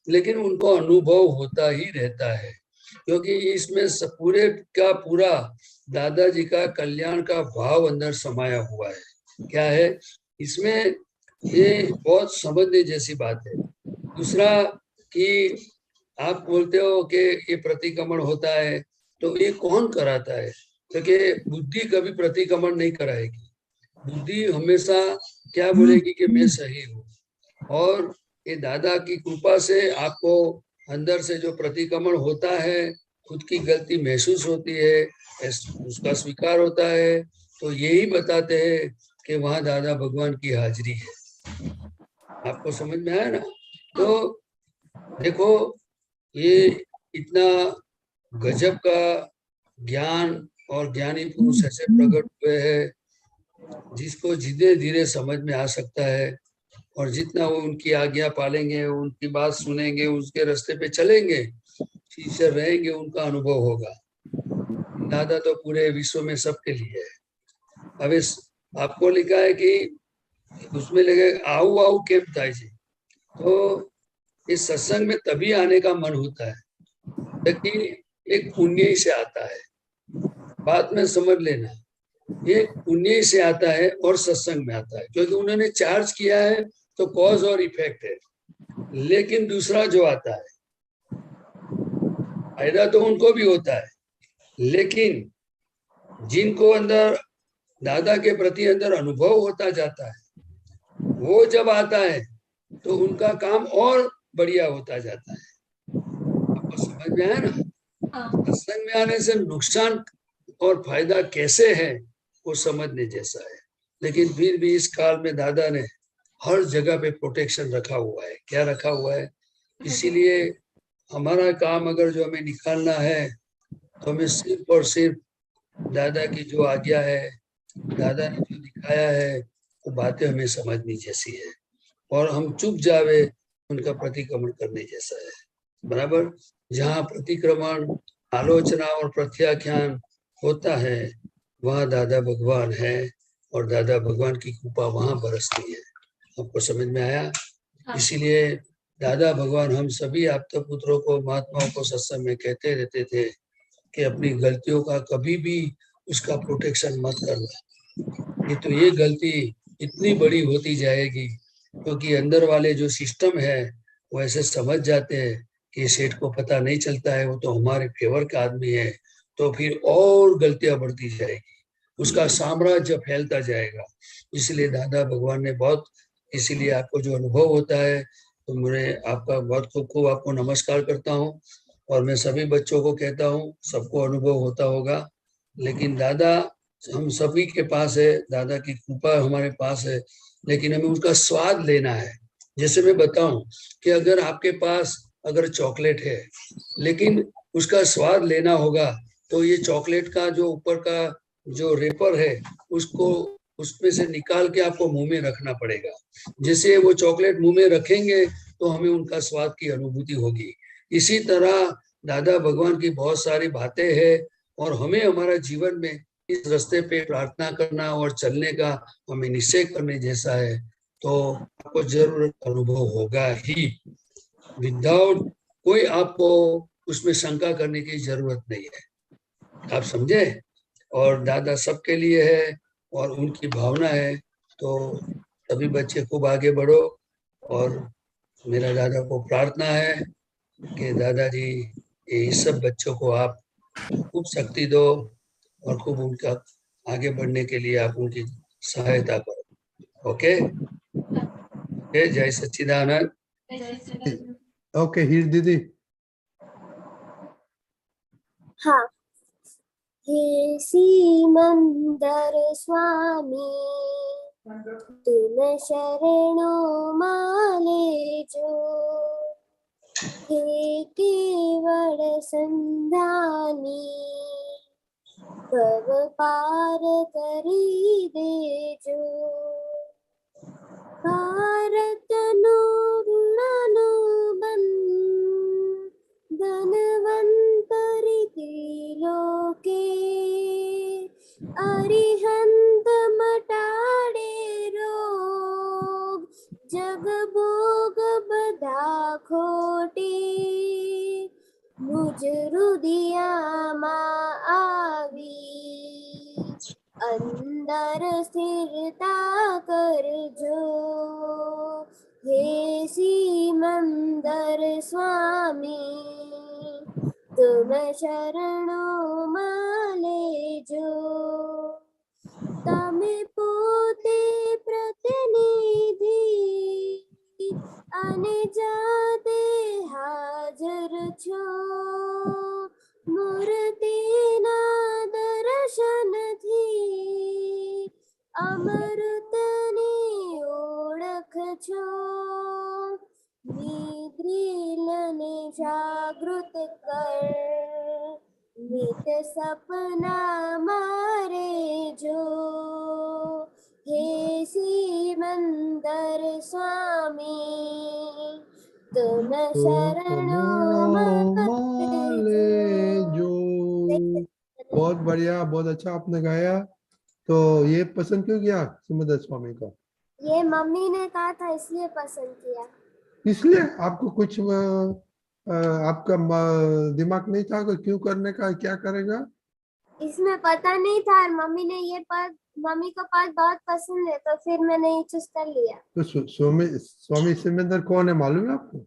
लेकिन उनको अनुभव होता ही रहता है, क्योंकि इसमें पूरे का पूरा दादाजी का कल्याण का भाव अंदर समाया हुआ है। क्या है इसमें? ये बहुत समझने जैसी बात है। दूसरा कि आप बोलते हो कि ये प्रतिक्रमण होता है, तो ये कौन कराता है? क्योंकि बुद्धि कभी प्रतिक्रमण नहीं कराएगी। बुद्धि हमेशा क्या बोलेगी कि मैं सही हूँ, और ये दादा की कृपा से आपको अंदर से जो प्रतिक्रमण होता है, खुद की गलती महसूस होती है, उसका स्वीकार होता है, तो यही बताते हैं कि वहां दादा भगवान की हाजिरी है। आपको समझ में आया ना? तो देखो, ये इतना गजब का ज्ञान और ज्ञानी पुरुष ऐसे प्रकट हुए हैं जिसको धीरे धीरे समझ में आ सकता है, और जितना वो उनकी आज्ञा पालेंगे, उनकी बात सुनेंगे, उसके रास्ते पे चलेंगे, टीचर रहेंगे, उनका अनुभव होगा। दादा तो पूरे विश्व में सबके लिए है। अब इस आपको लिखा है कि उसमें लगे आओ आओ केम थाय जी, तो इस सत्संग में तभी आने का मन होता है कि एक पुण्य ही से आता है। बात में समझ लेना, ये पुण्य ही से आता है और सत्संग में आता है, क्योंकि उन्होंने चार्ज किया है तो कॉज और इफेक्ट है। लेकिन दूसरा जो आता है, फायदा तो उनको भी होता है, लेकिन जिनको अंदर दादा के प्रति अंदर अनुभव होता जाता है, वो जब आता है तो उनका काम और बढ़िया होता जाता है। आपको समझ में आया ना? सत्संग में आने से नुकसान और फायदा कैसे है वो समझने जैसा है। लेकिन फिर भी इस काल में दादा ने हर जगह पे प्रोटेक्शन रखा हुआ है। क्या रखा हुआ है? इसीलिए हमारा काम अगर जो हमें निकालना है तो हमें सिर्फ और सिर्फ दादा की जो आज्ञा है, दादा ने जो दिखाया है, वो बातें हमें समझनी जैसी है, और हम चुप जावे उनका प्रतिक्रमण करने जैसा है। बराबर? जहाँ प्रतिक्रमण, आलोचना और प्रत्याख्यान होता है, वहाँ दादा भगवान है, और दादा भगवान की कृपा वहाँ बरसती है। आपको समझ में आया? इसीलिए दादा भगवान हम सभी आपके पुत्रों को, महात्माओं को सत्संग में कहते रहते थे कि अपनी गलतियों का कभी भी उसका प्रोटेक्शन मत करना, ये तो ये गलती इतनी बड़ी होती जाएगी, क्योंकि अंदर वाले जो सिस्टम है वो ऐसे समझ जाते हैं कि सेठ को पता नहीं चलता है, वो तो हमारे फेवर का आदमी है, तो फिर और गलतियां बढ़ती जाएगी, उसका साम्राज्य फैलता जाएगा। इसलिए दादा भगवान ने बहुत, इसीलिए आपको जो अनुभव होता है, तो मैं आपका बहुत खूब खूब आपको नमस्कार करता हूँ। और मैं सभी बच्चों को कहता हूँ, सबको अनुभव होता होगा, लेकिन दादा हम सभी के पास है, दादा की कृपा हमारे पास है, लेकिन हमें उसका स्वाद लेना है। जैसे मैं बताऊं कि अगर आपके पास अगर चॉकलेट है, लेकिन उसका स्वाद लेना होगा, तो ये चॉकलेट का जो ऊपर का जो रेपर है, उसको उसमें से निकाल के आपको मुंह में रखना पड़ेगा। जैसे वो चॉकलेट मुंह में रखेंगे तो हमें उनका स्वाद की अनुभूति होगी। इसी तरह दादा भगवान की बहुत सारी बातें हैं, और हमें हमारा जीवन में इस रास्ते पे प्रार्थना करना और चलने का हमें निश्चय करने जैसा है, तो आपको जरूर अनुभव होगा ही। विदाउट कोई आपको उसमें शंका करने की जरूरत नहीं है। आप समझे? और दादा सबके लिए है और उनकी भावना है, तो सभी बच्चे खूब आगे बढ़ो। और मेरा दादा को प्रार्थना है कि दादाजी ये सब बच्चों को आप खूब शक्ति दो, और खूब उनका आगे बढ़ने के लिए आप उनकी सहायता करो। ओके? जय सच्चिदानंद। ओके, हीर दीदी। हाँ। हे सिमंदर स्वामी, तुम शरणों माले जो, हे केवल संधानी, भव पार करी दे जो। भारत नो धनवंतरि त्रिलोके, अरिहंत मटाड़े रोग, जग भोग बधा खोटे, मुझ हृदया मा आवी, अंदर स्थिरता कर जो। हे सिमंदर स्वामी, तुम शरणों माले जो। तमे पोते प्रतिनिधि, आने जाते हाजर छो, मूर्ति ना दर्शन थी, अमृतनी ओळख छो। निद्रिल ने जागृत कर सपना मारे जो, हे सिमंदर स्वामी तुम शरणों माले जो। बहुत बढ़िया, बहुत अच्छा आपने गाया। तो ये पसंद क्यों किया सिमंदर स्वामी का? ये मम्मी ने कहा था इसलिए पसंद किया। इसलिए आपको कुछ आपका दिमाग नहीं था कि क्यों करने का, क्या करेगा? इसमें पता नहीं था और मम्मी ने ये पाठ, मम्मी को पाठ बहुत पसंद है तो फिर मैंने ये चूज कर लिया। तो स्वामी सिमंदर कौन है मालूम है आपको?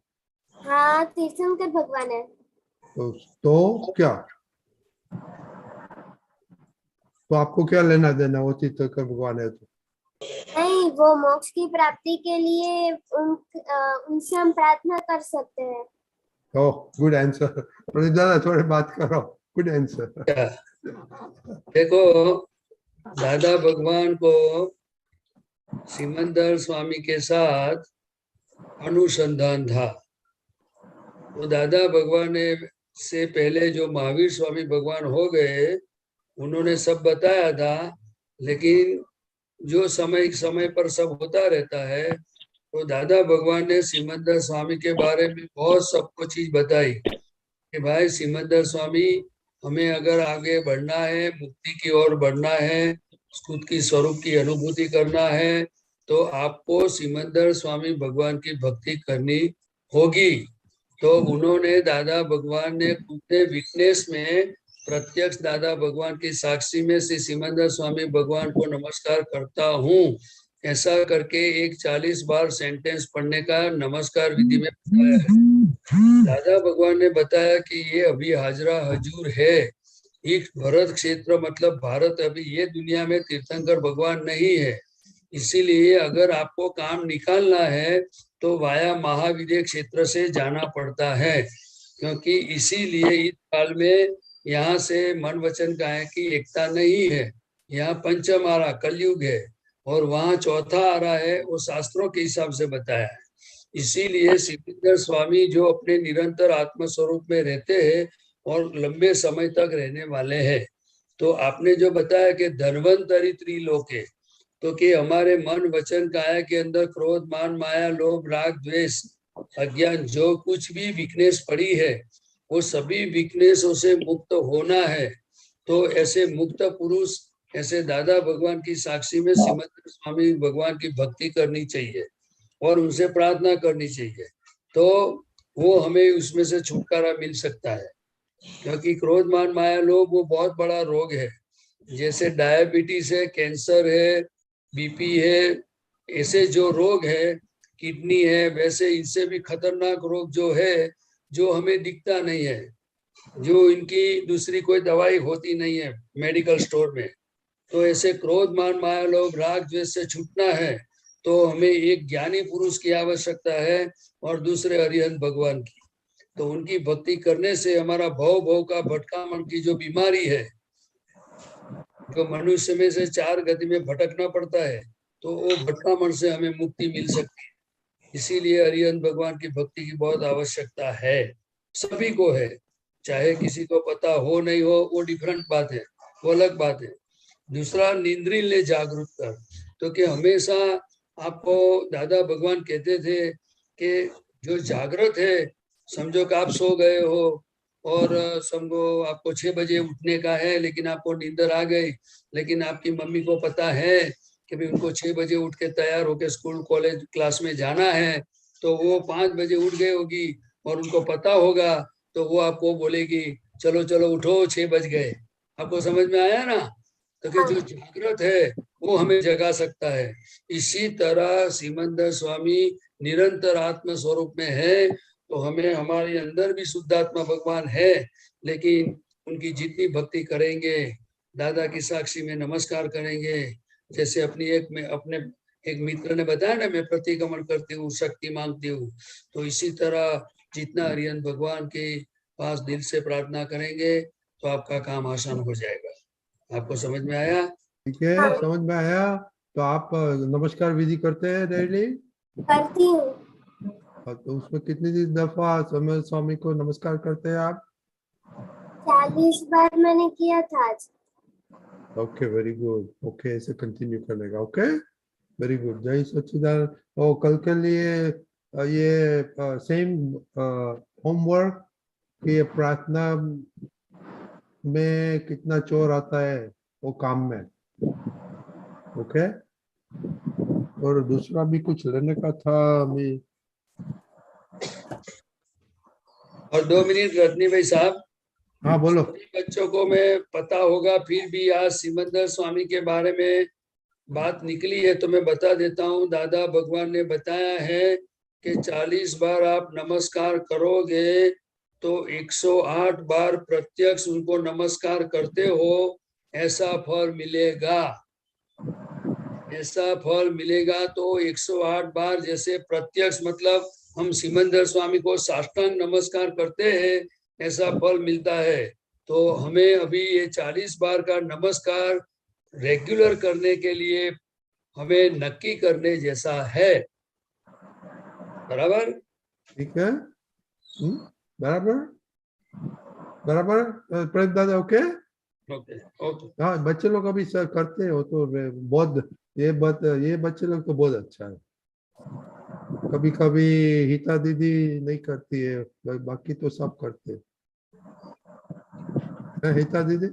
हाँ, तीर्थंकर भगवान है। तो क्या, तो आपको क्या लेना देना, वो तीर्थंकर भगवान है तो? नहीं, वो मोक्ष की प्राप्ति के लिए उनसे हम प्रार्थना कर सकते हैं। ओह, गुड आंसर। प्रदीप दादा थोड़ी बात करो, गुड आंसर। देखो, दादा भगवान को सिमंदर स्वामी के साथ अनुसंधान था। तो दादा भगवान ने से पहले जो महावीर स्वामी भगवान हो गए, उन्होंने सब बताया था, लेकिन जो समय पर सब होता रहता है, तो दादा भगवान ने सिमंदर स्वामी के बारे में बहुत सबको चीज बताई कि भाई सिमंदर स्वामी, हमें अगर आगे बढ़ना है, मुक्ति की ओर बढ़ना है, खुद की स्वरूप की अनुभूति करना है, तो आपको सिमंदर स्वामी भगवान की भक्ति करनी होगी। तो उन्होंने, दादा भगवान ने अपने वीकनेस में प्रत्यक्ष दादा भगवान की साक्षी में श्री सिमंदर स्वामी भगवान को नमस्कार करता हूँ, ऐसा करके एक 40 बार सेंटेंस पढ़ने का नमस्कार विधि में बताया है। दादा भगवान ने बताया कि ये अभी हाजरा हजूर है, एक भरत क्षेत्र मतलब भारत, अभी ये दुनिया में तीर्थंकर भगवान नहीं है। इसीलिए अगर आपको काम निकालना है तो वाया महाविद्य क्षेत्र से जाना पड़ता है, क्योंकि इसीलिए इस काल में यहाँ से मन वचन काया की एकता नहीं है। यहाँ पंचम आ रहा कलयुग है और वहाँ चौथा आ रहा है, वो शास्त्रों के हिसाब से बताया है। इसीलिए सिमंदर स्वामी जो अपने निरंतर आत्म स्वरूप में रहते हैं और लंबे समय तक रहने वाले हैं। तो आपने जो बताया कि धन्वंतरी त्रिलोक है, तो कि हमारे मन वचन काया के अंदर क्रोध मान माया लोभ राग द्वेष अज्ञान जो कुछ भी वीकनेस पड़ी है, वो सभी वीकनेसों से मुक्त होना है। तो ऐसे मुक्त पुरुष, ऐसे दादा भगवान की साक्षी में सिमंदर स्वामी भगवान की भक्ति करनी चाहिए और उनसे प्रार्थना करनी चाहिए, तो वो हमें उसमें से छुटकारा मिल सकता है। क्योंकि क्रोध मान माया लोभ वो बहुत बड़ा रोग है, जैसे डायबिटीज है, कैंसर है, बीपी है, ऐसे जो रोग है, किडनी है, वैसे इनसे भी खतरनाक रोग जो है, जो हमें दिखता नहीं है, जो इनकी दूसरी कोई दवाई होती नहीं है मेडिकल स्टोर में। तो ऐसे क्रोध मान माया लोभ राग द्वेष से छूटना है तो हमें एक ज्ञानी पुरुष की आवश्यकता है और दूसरे अरिहंत भगवान की। तो उनकी भक्ति करने से हमारा भव का भटका मन की जो बीमारी है, जो मनुष्य में से 4 गति में भटकना पड़ता है, तो वो भटका मन से हमें मुक्ति मिल सकती है। इसीलिए अरिहंत भगवान की भक्ति की बहुत आवश्यकता है, सभी को है, चाहे किसी को पता हो नहीं हो, वो डिफरेंट बात है, वो अलग बात है। दूसरा, निंद्रिल ने जागरूक कर, तो कि हमेशा आपको दादा भगवान कहते थे कि जो जागृत है, समझो कि आप सो गए हो और समझो आपको 6 बजे उठने का है, लेकिन आपको नींदर आ गई, लेकिन आपकी मम्मी को पता है कि भाई उनको 6 बजे उठ के तैयार होके स्कूल कॉलेज क्लास में जाना है, तो वो 5 बजे उठ गई होगी और उनको पता होगा, तो वो आपको बोलेगी चलो चलो उठो 6 बज गए। आपको समझ में आया ना? तो कि जो जागृत है वो हमें जगा सकता है। इसी तरह सिमंदर स्वामी निरंतर आत्म स्वरूप में है, तो हमें हमारे अंदर भी शुद्धात्मा भगवान है, लेकिन उनकी जितनी भक्ति करेंगे, दादा की साक्षी में नमस्कार करेंगे, जैसे अपने एक मित्र ने बताया ना, मैं प्रतिक्रमण करती हूँ, शक्ति मांगती हूँ, तो इसी तरह जितना अरिहंत भगवान के पास दिल से प्रार्थना करेंगे तो आपका काम आसान हो जाएगा। आपको समझ में आया? ठीक है, समझ में आया। तो आप नमस्कार विधि करते हैं डेली? करती हूँ। तो उसमें कितनी दफा समय स्वामी को नमस्कार करते हैं आप? 40 बार मैंने किया था आज। Okay very good. ओके ऐसे कंटिन्यू करने का। Okay very good. जय सच्चिदानंद। और कल के लिए ये सेम होमवर्क कि ये प्रार्थना में कितना चोर आता है वो काम में। ओके और दूसरा भी कुछ लेने का था मैं। और 2 मिनट रजनी भाई साहब। हाँ बोलो। बच्चों को मैं पता होगा, फिर भी आज सिमंदर स्वामी के बारे में बात निकली है तो मैं बता देता हूँ। दादा भगवान ने बताया है कि 40 बार आप नमस्कार करोगे तो 108 बार प्रत्यक्ष उनको नमस्कार करते हो, ऐसा फल मिलेगा। ऐसा फल मिलेगा तो 108 बार जैसे प्रत्यक्ष मतलब हम सिमंदर स्वामी को साष्टांग नमस्कार करते हैं, ऐसा फल मिलता है। तो हमें अभी ये 40 बार का नमस्कार रेगुलर करने के लिए हमें नक्की करने जैसा है। बराबर? ठीक है। बराबर बराबर प्रदीप दादा। Okay okay okay. हाँ बच्चे लोग अभी सर करते हो तो बहुत ये बच्चे लोग तो बहुत अच्छा है। कभी कभी हिता दीदी नहीं करती है, बाकी तो सब करते हैं। हिता दीदी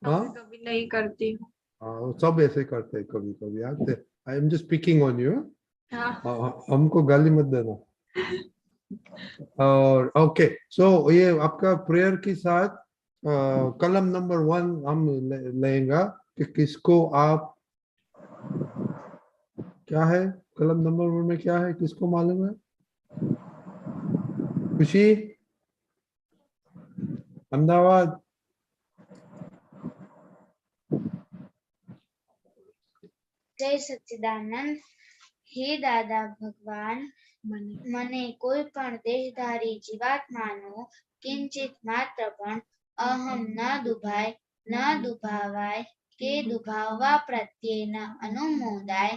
हाँ कभी नहीं करती हूँ। हाँ वो सब ऐसे करते हैं कभी कभी आते। I am just speaking on you. हाँ हमको गाली मत देना। और ओके सो ये आपका प्रेयर के साथ कलम नंबर 1 हम लेंगे कि किसको आप क्या है। कलम नंबर 1 में क्या है किसको मालूम है? खुशी अहमदाबाद। जय सच्चिदानंद। हे दादा भगवान, મને કોઈ પણ દેહધારી જીવાત્માનો કિંચિત માત્ર પણ અહમ ન દુભાય, ન દુભાવાય કે દુભાવવા પ્રત્યે ન અનુમોદાય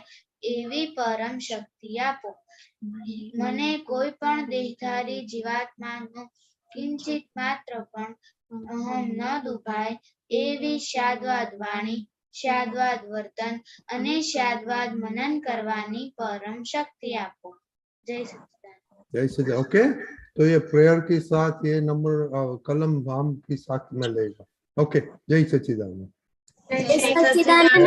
એવી પરમ શક્તિ આપો. મને કોઈ પણ દેહધારી જીવાત્માનો કિંચિત માત્ર પણ અહમ ન દુભાય એવી શાદ્વાદ વાણી, શાદ્વાદ વર્તન અને શાદ્વાદ મનન કરવાની પરમ શક્તિ આપો. जय सच्चिदानंद। जय सच्चिदानंद। ओके तो ये प्रेयर के साथ ये नंबर कलम हम के साथ में लेगा। ओके जय सच्चिदानंद। जय सच्चिदानंद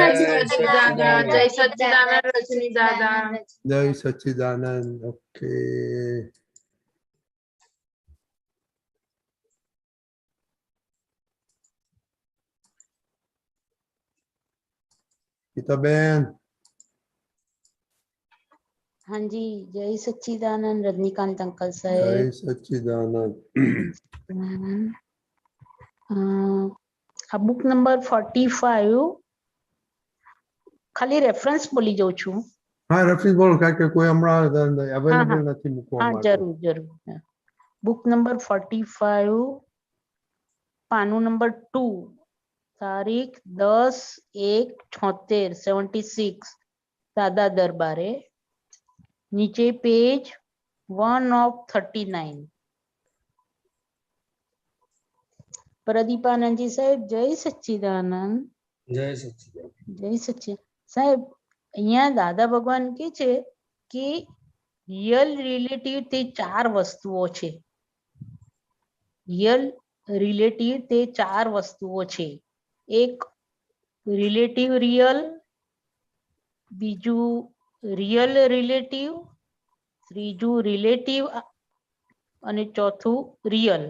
जय सच्चिदानंद रजनी दादा। जय सच्चिदानंद। ओके गीताबेन। हाँ जी जय सच्चिदानंद रजनीकांत अंकल साहब। जय सच्चिदानंद। बुक नंबर 45 खाली रेफरेंस बोली जाऊँ छू। हाँ रेफरेंस बोलो क्या कोई हमारा अवेलेबल नहीं मुकवा हाँ जरूर जरूर। बुक नंबर 45 पानु नंबर 2 तारीख 10/1/76 76 दादा दरबारे। नीचे पेज 1 of 39। प्रदीपानंद जी साहब जय सच्चिदानंद। जय सच्चिदानंद। जय सच्चिदानंद साहब અહીંયા દાદા ભગવાન કે છે કે રિયલ રિલેટિવ તે 4 વસ્તુઓ છે। રિયલ રિલેટિવ તે 4 વસ્તુઓ છે। એક રિલેટિવ રિયલ, બીજું રિયલ રિલેટિવ, ત્રીજું રિલેટિવ અને ચોથું રિયલ।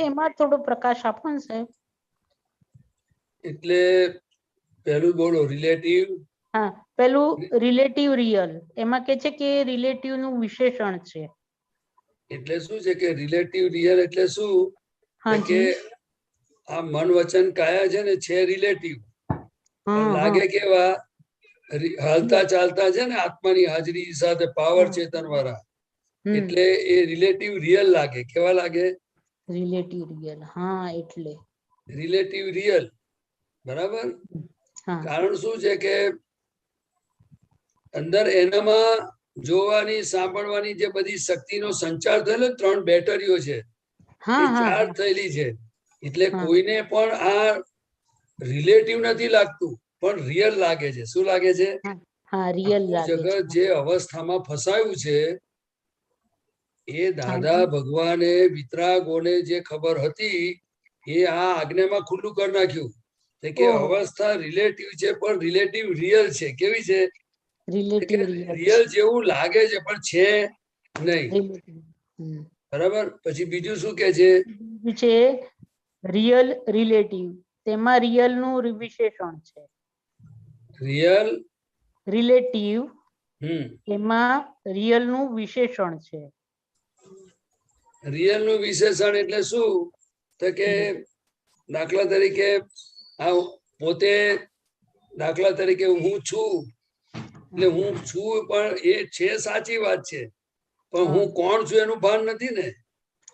એમાં થોડો પ્રકાશ આપો ને સાહેબ। એટલે પહેલું બોલો રિલેટિવ। હા પેલું રિલેટિવ રિયલ એમાં કે છે કે રિલેટિવ નું વિશેષણ છે। એટલે શું છે કે રિલેટિવ રિયલ એટલે શું કે આ મન વચન કાયા છે ને છે રિલેટિવ, લાગે કેવા હાલતા ચાલતા છે ને આત્માની હાજરી સાથે પાવર ચેતન વાળા, એટલે એ રિલેટિવ રિયલ લાગે। કેવા લાગે? Relative real. હા એટલે રિલેટિવ રિયલ બરાબર। કારણ શું છે કે અંદર એનામાં જોવાની સાંભળવાની જે બધી શક્તિનો સંચાર થયેલો 3 બેટરીઓ છે હા એ હા ચાર્જ થયેલી છે એટલે હા. કોઈને પણ આ રિલેટિવ નથી લાગતું પણ રિયલ લાગે છે. શું લાગે છે? હા રિયલ આખું લાગે છે. જગત જે અવસ્થામાં ફસાયું છે એ દાદા ભગવાને વિતરાગોને જે ખબર હતી એ આ આજ્ઞામાં ખુલ્લું કરી નાખ્યું એટલે કે ઓહો. અવસ્થા રિલેટિવ છે પણ રિલેટિવ રિયલ છે. કેવી છે? રિલેટિવ રિયલ જેવું લાગે છે પણ છે નહીં. રિલેટિવ બરાબર. પછી બીજું શું કે છે? છે રિયલ રિલેટિવ, તેમાં રિયલ નું વિશેષણ છે. રિયલ રિલેટિવ હમ એમાં રિયલ નું વિશેષણ છે. રિયલ નું વિશેષણ એટલે શું? તો કે દાખલા તરીકે આ પોતે દાખલા તરીકે હું છું એટલે હું છું પણ એ છે સાચી વાત છે પણ હું કોણ છું એનું ભાન નથી ને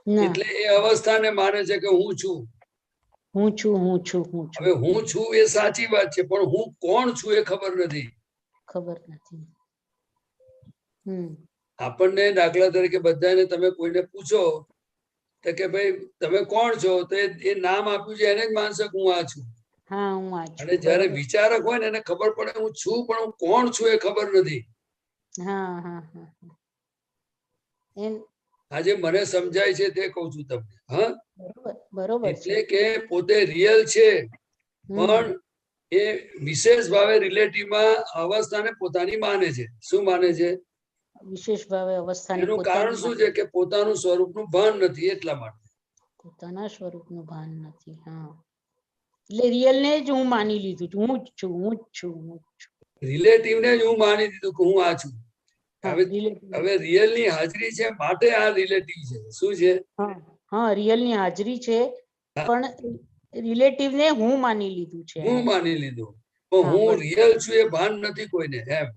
ના, એટલે એ અવસ્થાને માને છે કે હું છું. હું છું હું છું હું છું હવે હું છું એ સાચી વાત છે પણ હું કોણ છું એ ખબર નથી. ખબર નથી. આપણને દાખલા તરીકે બધાને તમે કોઈને પૂછો તો કે ભાઈ તમે કોણ છો તો એ નામ આપ્યું છે એને જ માનશે કે હું આ છું. હા હું આ છું. અને જયારે બરોબર. વિચારક હોય ને એને ખબર પડે હું છું પણ હું કોણ છું એ ખબર નથી. હા હા હા આજે મને સમજાય છે તે કહું છું તમને. હા બરોબર બરોબર છે. એટલે કે પોતે રિયલ છે પણ એ વિશેષ ભાવે રિલેટિવમાં અવસ્થાને પોતાની માને છે. શું માને છે? વિશેષ ભાવે અવસ્થાને એનું કારણ પોતાની શું માને છે કે પોતાનું સ્વરૂપનું ભાન નથી એટલા માટે. પોતાના સ્વરૂપનું ભાન નથી. હા એટલે રિયલ ને જ હું માની લીધું છું. હું જ છું હું જ છું હું જ છું. રિલેટિવ ને જ હું માની દીધું કે હું આ છું. હા, હવે રિયલ ની હાજરી છે માટે આ રિલેટિવ છે. શું છે? હા રિયલ ની હાજરી છે પણ રિલેટિવ ને હું માની લીધું છે. હું માની લીધું પણ હું રિયલ છું એ ભાન નથી કોઈને એમ.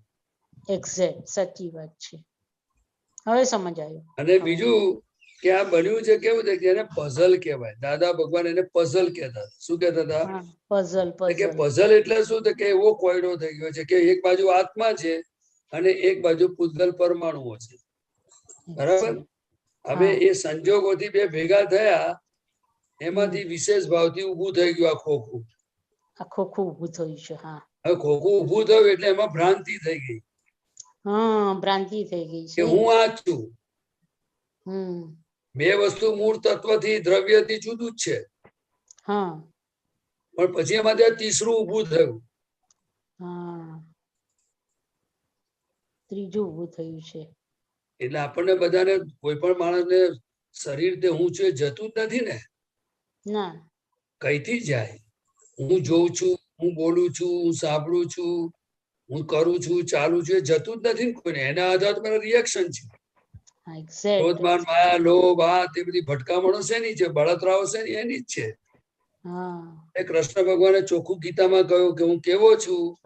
એક્ઝેક્ટ સાચી વાત છે. હવે સમજ આવ્યું. અને બીજું કે આ બન્યું છે કેવું છે કે એને પઝલ કહેવાય. દાદા ભગવાન એને પઝલ કહેતા હતા. શું કહેતા હતા? પઝલ કે પઝલ એટલે શું? કે એવો કોયડો થઈ ગયો છે કે એક બાજુ આત્મા છે અને એક બાજુ પૂતગલ પરમાણુઓ છે. બરાબર. હવે એ સંજોગોથી બે ભેગા થયા એમાંથી વિશેષ ભાવથી ઊભું થઈ ગયું આ ખોખું. આ ખોખું ઊભું થયું છે. હા હવે ખોખું ઊભું થયું એટલે એમાં ભ્રાંતિ થઈ ગઈ. હા ભ્રાંતિ થઈ ગઈ છે. કે હું આ છું. હમ બે વસ્તુ મૂળ તત્વથી દ્રવ્યથી જુદું જ છે. હા પણ પછી એમાં ત્યાં તીસરું ઊભું થયું. હા ત્રીજું ઊભું થયું છે. એટલે આપણને બધાને કોઈ પણ માણસને શરીર તે હું છું એ જતું જ નથી ને. ના કઈથી જાય? હું જોઉં છું, હું બોલું છું, હું સાંભળું છું, હું કરું છું, ચાલુ છું, એ જતું જ નથી ને કોઈને. એના આધારે મારા રિએક્શન છે. ક્રોધ, માન, માયા, લોભ, આ તે બધી ભટકામણો શેની છે? બળતરાઓ શેની? એની જ છે. એ કૃષ્ણ ભગવાને ચોખ્ખું ગીતામાં કહ્યું કે હું કેવો છું?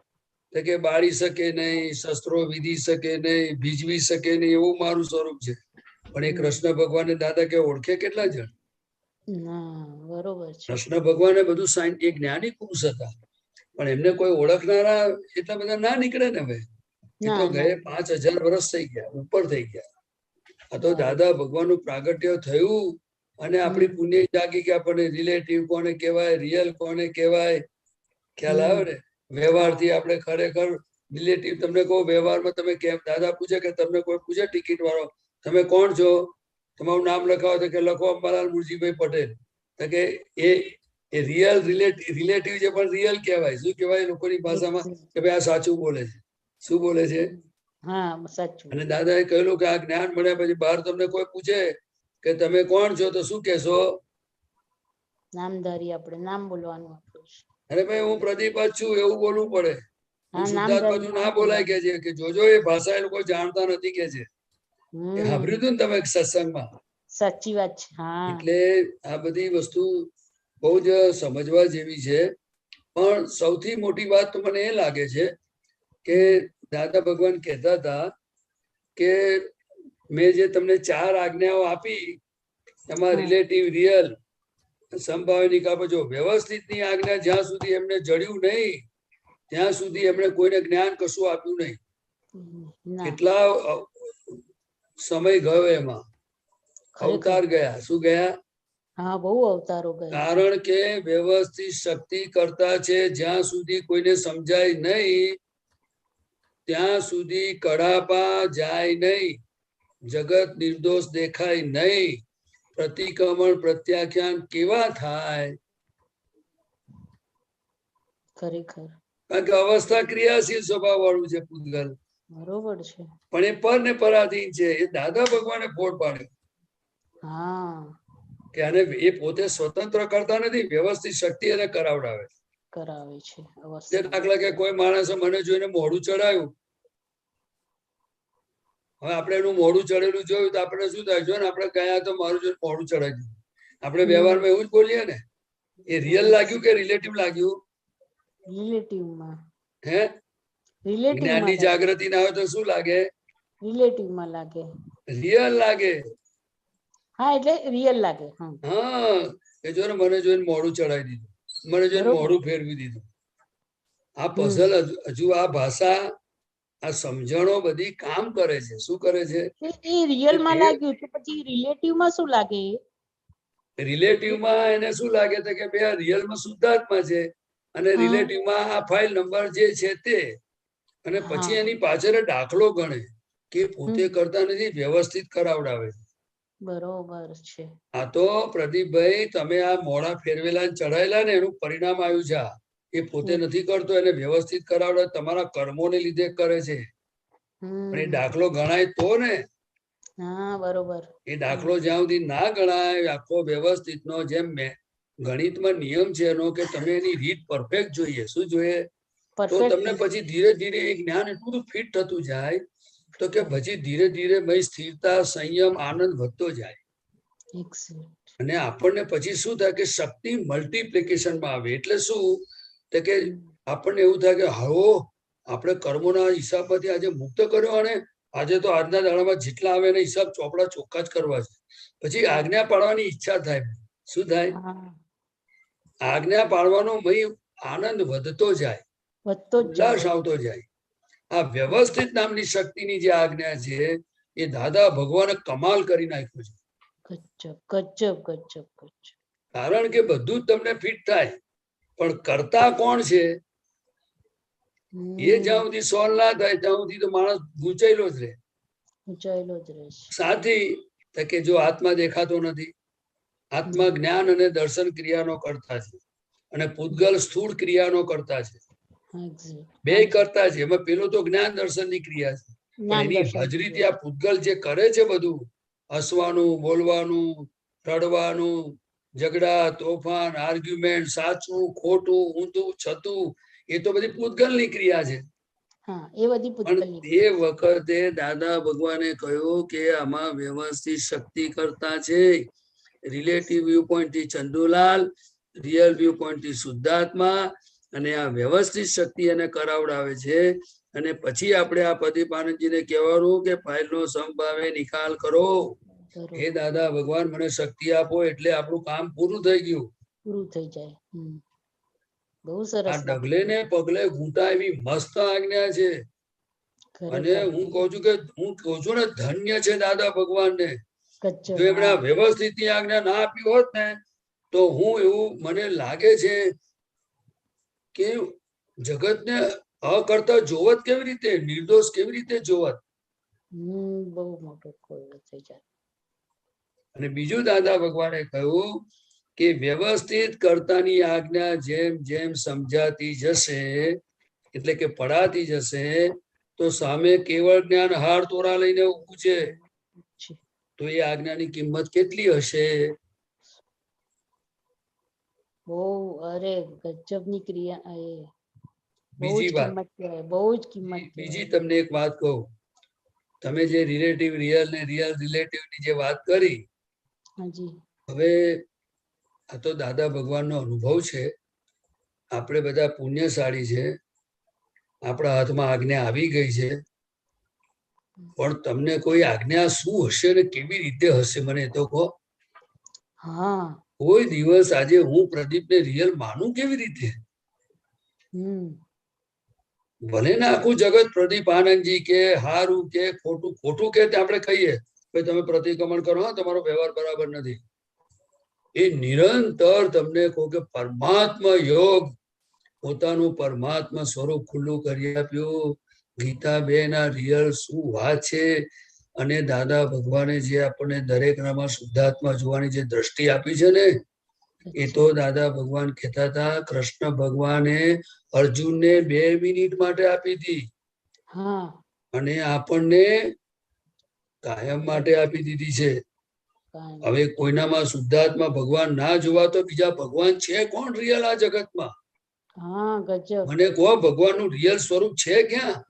તો કે બાળી શકે નહીં, શસ્ત્રો વિધી શકે નહીં, ભીજવી શકે નહીં, એવું મારું સ્વરૂપ છે. પણ એ કૃષ્ણ ભગવાને દાદા કે ઓળખે કેટલા જણ? બરોબર છે. કૃષ્ણ ભગવાને બધું એ જ્ઞાની પુરુષ હતા પણ એમને કોઈ ઓળખનારા એટલા બધા ના નીકળે ને. હવે એ તો ગયે 5000 વર્ષ થઈ ગયા, ઉપર થઈ ગયા. આ તો દાદા ભગવાનનું પ્રાગટ્ય થયું અને આપણી પુણ્ય જાગી કે આપણને રિલેટિવ કોને કહેવાય, રિયલ કોને કહેવાય, ખ્યાલ આવે ને. વ્યવહારથી આપણે ખરેખર રિલેટિવ. તમને કહો વ્યવહારમાં તમે કેમ, દાદા પૂછે કે તમને કોઈ પૂછે ટિકિટ વાળો તમે કોણ છો, તમારું નામ લખાવો તો કે લખો અંબાલાલ મુરજીભાઈ પટેલ. તો કે એ રિયલ રિલેટિવ છે પણ રિયલ કહેવાય. શું કહેવાય લોકોની ભાષામાં? કે ભાઈ આ સાચું બોલે છે. શું બોલે છે? અને દાદાએ કહેલું કે આ જ્ઞાન મળ્યા પછી બહાર તમને કોઈ પૂછે કે તમે કોણ છો તો શું કહેશો? નામધારી આપણે નામ બોલવાનું. અરે ભાઈ હું પ્રદીપ જ છું એવું બોલવું પડે. હું શુદ્ધાત્મા છું ના બોલાય કે છે. કે જોજો એ ભાષા એ લોકો જાણતા નથી કે છે. એ સાંભળ્યું હતું ને તમે સત્સંગમાં? સાચી વાત છે. એટલે આ બધી વસ્તુ બહુ જ સમજવા જેવી છે. પણ સૌથી મોટી વાત તો મને એ લાગે છે કે દાદા ભગવાન કહેતા હતા કે મેં જે તમને 4 આજ્ઞાઓ આપી એમાં રિલેટિવ, રિયલ, સંભાવની કાપજો વ્યવસ્થિતની આજ્ઞા જ્યાં સુધી એમને જડ્યું નહીં ત્યાં સુધી એમણે કોઈને જ્ઞાન કશું આપ્યું નહીં. સમય ગયો એમાં, ખરેખર. અવતાર ગયા. શું ગયા? હા, બહુ અવતારો ગયા. કારણ કે વ્યવસ્થિત શક્તિ કરતા છે જ્યાં સુધી કોઈને સમજાય નહીં ત્યાં સુધી કડાપા જાય નહીં, જગત નિર્દોષ દેખાય નહીં, પ્રતિક્રમણ પ્રત્યાખ્યાન કેવા થાય? ખરેખર કારણ કે અવસ્થા ક્રિયાશીલ સ્વભાવ વાળું છે પૂતગલ, બરોબર છે. પણ એ પર ને પરાધીન છે. એ દાદા ભગવાને ફોડ પાડ્યો હા, કે આને એ પોતે સ્વતંત્ર કરતા નથી, વ્યવસ્થિત શક્તિ એને કરાવડાવે. કરાવે છે જે અવસ્થા. દાખલા કે કોઈ માણસે મને જોઈને મોઢું ચડાયું, હવે આપણે એનું મોઢું ચડેલું જોયું તો આપણે શું થાય? જો ને આપણે ગયા તો મારું જોઈને મોઢું ચડાવી દીધું. આપણે વ્યવહારમાં એવું જ બોલીએ ને. એ રિયલ લાગ્યું કે રિલેટિવ લાગ્યું? રિલેટિવમાં. હે, રિલેટિવમાં જ્ઞાનની લાગે. જાગૃતિ ના હોય તો શું લાગે? રિલેટિવમાં લાગે. રિયલ લાગે. હા, એટલે રિયલ લાગે. હા, હા, એ જો ને મને જોઈને મોઢું ચડાવી દીધું, મને જોઈને બરોબર. મોઢું ફેરવી દીધું. આ પઝલ હજુ આ ભાષા, આ સમજણો બધી કામ કરે છે. શું કરે છે? એ રિયલમાં લાગ્યું તો પછી રિલેટિવમાં શું લાગે? રિલેટિવમાં એને શું લાગે છે કે બે રિયલમાં શુદ્ધાત્મા છે અને હા. રિલેટિવમાં આ ફાઇલ નંબર જે છે તે, અને પછી હા. એની પાછળ દાખલો ગણે કે પોતે કરતા નથી, વ્યવસ્થિત કરાવડાવે છે. બરોબર છે. આ તો પ્રદીપભાઈ તમે આ મોડા ફેરવેલા ને ચડાયેલા ને એનું પરિણામ આવ્યું છે. આ એ પોતે નથી કરતો, એને વ્યવસ્થિત કરાવડે, તમારા કર્મોને લીધે કરે છે. પણ એ દાખલો ગણાય તો ને. હા, બરોબર. એ દાખલો જ્યાં સુધી ના ગણાય આખો વ્યવસ્થિત નો, જેમ ગણિતમાં નિયમ છે એનો કે તમે એની રીત પરફેક્ટ જોઈએ. શું જોઈએ? તો તમને પછી ધીરે ધીરે એ જ્ઞાન એટલું ફિટ થતું જાય તો કે પછી ધીરે ધીરે ભાઈ સ્થિરતા, સંયમ, આનંદ વધતો જાય. અને આપણને પછી શું થાય કે શક્તિ મલ્ટીપ્લિકેશનમાં આવે. એટલે શું કે આપણને એવું થાય કે હવો આપણે કર્મોના હિસાબમાંથી આજે મુક્ત કર્યો, અને આજે તો આજના દાડામાં જેટલા આવે એના હિસાબ ચોપડા ચોખ્ખા જ કરવા છે. પછી આજ્ઞા પાડવાની ઈચ્છા થાય. શું થાય? આજ્ઞા પાડવાનો ભાઈ આનંદ વધતો જાય, ઉલ્લાસ આવતો જાય. આ વ્યવસ્થિત નામની શક્તિની જે આજ્ઞા છે એ દાદા ભગવાને કમાલ કરી નાખ્યું છે. ગજબ ગજબ ગજબ. કારણ કે બધું જ તમને ફિટ થાય, પણ કરતા કોણ છે એ જ્યાં સુધી સોલ્વ ના થાય ત્યાં સુધી તો માણસ ગૂંચાયેલો જ રહે. સાથી કે જો આત્મા દેખાતો નથી, આત્મા જ્ઞાન અને દર્શન ક્રિયાનો કરતા છે અને પૂતગલ સ્થૂળ ક્રિયાનો કરતા છે. બે કરતા છે. એમાં પેલું તો જ્ઞાન દર્શન ની ક્રિયા છે, પણ એની હાજરીથી આ પૂતગલ જે કરે છે બધું, હસવાનું, બોલવાનું, રડવાનું, ઝઘડા, તોફાન, આર્ગ્યુમેન્ટ, સાચું, ખોટું, ઊંધું, છતું, એ તો બધી પૂતગલની ક્રિયા છે. પણ તે વખતે દાદા ભગવાને કહ્યું કે આમાં વ્યવસ્થિત શક્તિ કરતા છે. રિલેટિવ વ્યૂ પોઈન્ટ થી ચંદુલાલ, રિયલ વ્યૂ પોઈન્ટ થી શુદ્ધાત્મા, અને આ વ્યવસ્થિત શક્તિ એને કરાવડાવે છે. અને પછી આપણે આ પ્રદીપાનંદજીને કહેવાનું કે ફાઇલ નો સમભાવે નિકાલ કરો. હે દાદા ભગવાન મને શક્તિ આપો, એટલે આપણું કામ પૂરું થઈ ગયું. પૂરું થઈ જાય. બહુ સરસ. આ ડગલે ને પગલે ઘૂંટા એવી મસ્ત આજ્ઞા છે. અને હું કહું છું ને ધન્ય છે દાદા ભગવાન ને. જો એમણે વ્યવસ્થિત ની આજ્ઞા ના આપી હોત ને તો હું એવું મને લાગે છે કે જગત ને અકર્તા જોવત કેવી રીતે, નિર્દોષ કેવી રીતે જોવત. બહુ મોટો થઈ જાય. અને બીજું દાદા ભગવાને કહ્યું કે વ્યવસ્થિત કર્તાની આજ્ઞા જેમ જેમ સમજાતી જશે, એટલે કે પડાતી જશે, તો સામે કેવળ જ્ઞાન હાર તોરા લઈને ઉભું છે. તો એ આજ્ઞાની કિંમત કેટલી હશે? બહુ, અરે ગજબની ક્રિયા. બીજી વાત, બહુ જ કિંમત. બીજી તમને એક વાત કહું. તમે જે રિલેટિવ રિયલ ને રિયલ રિલેટિવ ની જે વાત કરી, હવે આ તો દાદા ભગવાનનો અનુભવ છે. આપણે બધા પુણ્યશાળી છે, આપણા હાથમાં આજ્ઞા આવી ગઈ છે. પણ તમને કોઈ આજ્ઞા શું હશે ને કેવી રીતે હશે મને તો કહો. કોઈ દિવસ આજે હું પ્રદીપને રિયલ માનું કેવી રીતે? ભલે ને આખું જગત પ્રદીપ આનંદજી કે હારું કે ખોટું, ખોટું કે આપણે કહીએ ભાઈ તમે પ્રતિક્રમણ કરો, હા તમારો વ્યવહાર બરાબર નથી. એ નિરંતર તમને કહો કે પરમાત્મા યોગ, પોતાનું પરમાત્મા સ્વરૂપ ખુલ્લું કરી આપ્યું. ગીતાબેન આ રિયલ શું વાત છે. અને દાદા ભગવાને જે આપણને દરેકનામાં શુદ્ધાત્મા જોવાની જે દ્રષ્ટિ આપી છે ને, એ તો દાદા ભગવાન કહેતા હતા કૃષ્ણ ભગવાને અર્જુનને 2 મિનિટ માટે આપી હતી, અને આપણને કાયમ માટે આપી દીધી છે. હવે કોઈનામાં શુદ્ધાત્મા ભગવાન ના જોવા તો બીજા ભગવાન છે કોણ રિયલ આ જગતમાં? મને કહો ભગવાનનું રિયલ સ્વરૂપ છે ક્યાં?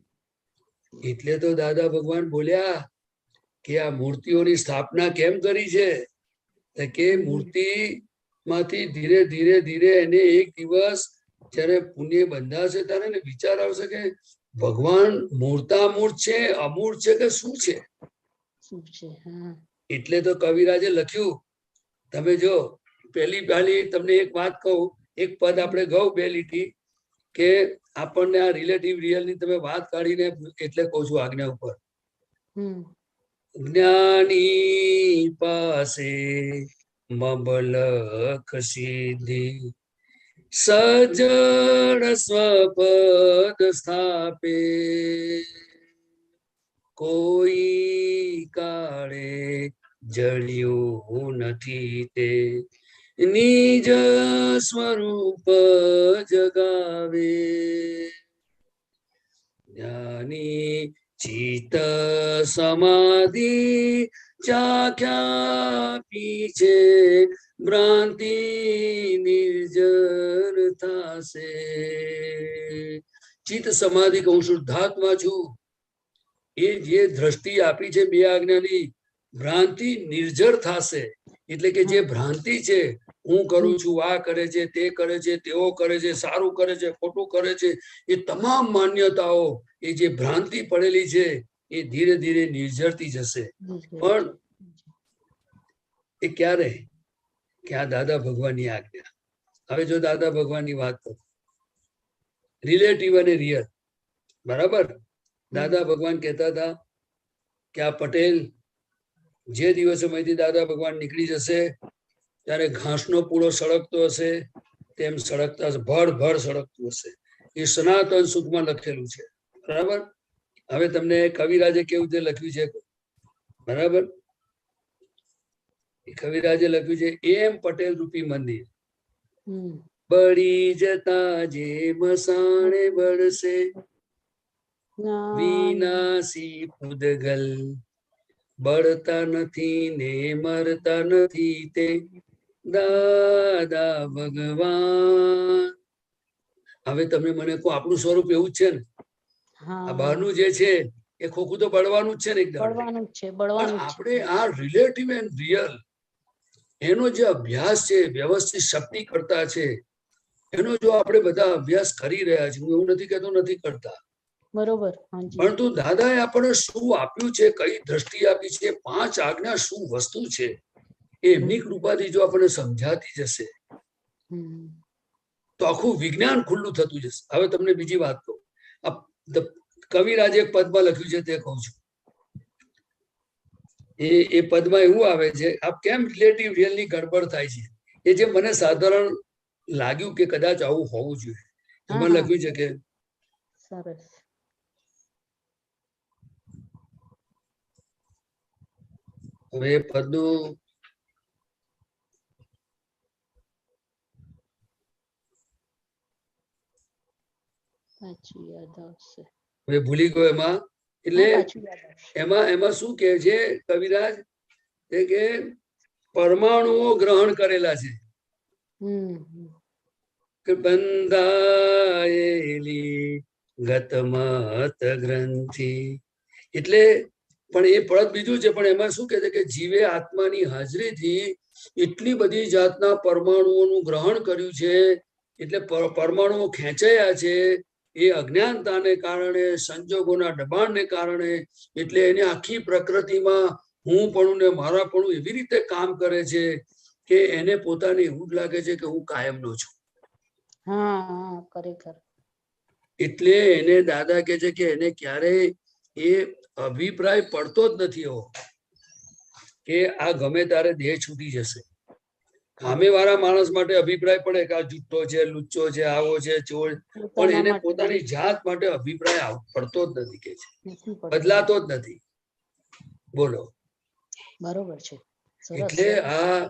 એટલે તો દાદા ભગવાન બોલ્યા કે આ મૂર્તિઓની સ્થાપના કેમ કરી છે? કે મૂર્તિ માંથી ધીરે ધીરે ધીરે એને એક દિવસ જયારે પુણ્ય બંધાશે ત્યારે એને વિચાર આવશે કે ભગવાન મૂર્તામૂર્ત છે, અમૂર્ત છે કે શું છે? એટલે તો કવિરાજે લખ્યું, તમે જો પહેલી તમને એક વાત કહું, એક પદ આપણે ગૌ 2 લીટી કે આપણને આ રિલેટિવ રિયલ ની તમે વાત કાઢીને એટલે કહું છું આજ્ઞા ઉપર. જ્ઞાની પાસે મબલખ સિદ્ધિ, સજ્જન સ્વપદ સ્થાપે, કોઈ કાળે જળ્યું નથી તે, નિજ સ્વરૂપ જગાવે. જ્ઞાની ચિત્ત સમાધિ ચાખ્યા પીછે, ભ્રાંતિ નિર્જર થાશે. ચિત્ત સમાધિ કહું શુદ્ધાત્મા છું, એ જે દ્રષ્ટિ આપી છે 2 આજ્ઞાની, ભ્રાંતિ નિર્જર થાશે. એટલે કે જે ભ્રાંતિ છે, હું કરું છું, આ કરે છે, તે કરે છે, તેઓ કરે છે, સારું કરે છે, ખોટું કરે છે, એ તમામ માન્યતાઓ, એ જે ભ્રાંતિ પડેલી છે એ ધીરે ધીરે નિર્જરતી જશે. પણ એ ક્યારે? કે આ દાદા ભગવાનની આજ્ઞા. હવે જો દાદા ભગવાનની વાત કરું, રિલેટિવ અને રિયલ, બરાબર? દાદા ભગવાન કહેતા હતા કે આ પટેલ જે દિવસે અહીંથી દાદા ભગવાન નીકળી જશે ત્યારે ઘાસનો પૂળો સળગતો હશે તેમ સળગતા હશે, ભર સળગતું હશે. એ સનાતન સુખમાં લખેલું છે, બરાબર? હવે તમને કવિરાજે કેવું રીતે લખ્યું છે, બરાબર? કવિરાજે લખ્યું છે, એમ પટેલ રૂપી મંદિર બળી જતા જે મસાણે બળશે, વિનાશી પૂદગલ, બળતા નથી ને મરતા નથી તે દાદા ભગવાન. હવે તમે મને કહો, આપણું સ્વરૂપ એવું જ છે ને? આ બહારનું જે છે એ ખોખું તો બળવાનું જ છે ને એકદમ. પણ આપણે આ રિલેટિવ એન્ડ રિયલ એનો જે અભ્યાસ છે, વ્યવસ્થિત શક્તિ કરતા છે, એનો જો આપણે બધા અભ્યાસ કરી રહ્યા છીએ, હું એવું નથી કહેતો નથી કરતા, બરોબર, પરંતુ દાદાએ આપણને શું આપ્યું છે, કઈ દ્રષ્ટિ આપી છે, 5 આજ્ઞા શું વસ્તુ છે, એ એમની કૃપાથી જો આપણને સમજાતી જશે તો આખું વિજ્ઞાન ખુલ્લું થતું જશે. હવે તમને બીજી વાત કહું, કવિરાજે એક પદમાં લખ્યું છે તે કહું છું. એ પદમાં એવું આવે છે, આપ કેમ રિલેટિવ રિયલ ની ગડબડ થાય છે, એ જે મને સાધારણ લાગ્યું કે કદાચ આવું હોવું જોઈએ. એમાં લખ્યું છે કે સરસ, હવે પદનું હવે ભૂલી ગયો એમાં. એટલે એમાં શું કે છે કવિરાજ કે પરમાણુઓ ગ્રહણ કરેલા છે કે બંધાયેલી ગતમત ગ્રંથિ. એટલે પણ એ પદ બીજું છે, પણ એમાં શું કે છે કે જીવે આત્માની હાજરીથી એટલી બધી જાતના પરમાણુઓનું ગ્રહણ કર્યું છે, એટલે પરમાણુઓ ખેંચાયા છે એ અજ્ઞાનતાને કારણે, સંજોગોના દબાણને કારણે. એટલે એને આખી પ્રકૃતિમાં હું પણ ને મારા પણ એવી રીતે કામ કરે છે કે એને પોતાને એવું જ લાગે છે કે હું કાયમનો છું. એટલે એને દાદા કહે છે કે એને ક્યારેય એ અભિપ્રાય પડતો જ નથી એવો કે આ ગમે ત્યારે દેહ છૂટી જશે. સામે વાળા માણસ માટે અભિપ્રાય પડે કે આ જુઠ્ઠો છે, લુચ્ચો છે, આવો છે, ચોર, પણ એને પોતાની જાત માટે અભિપ્રાય પડતો જ નથી, કે છે બદલાતો જ નથી. બોલો. બરોબર છે. એટલે આ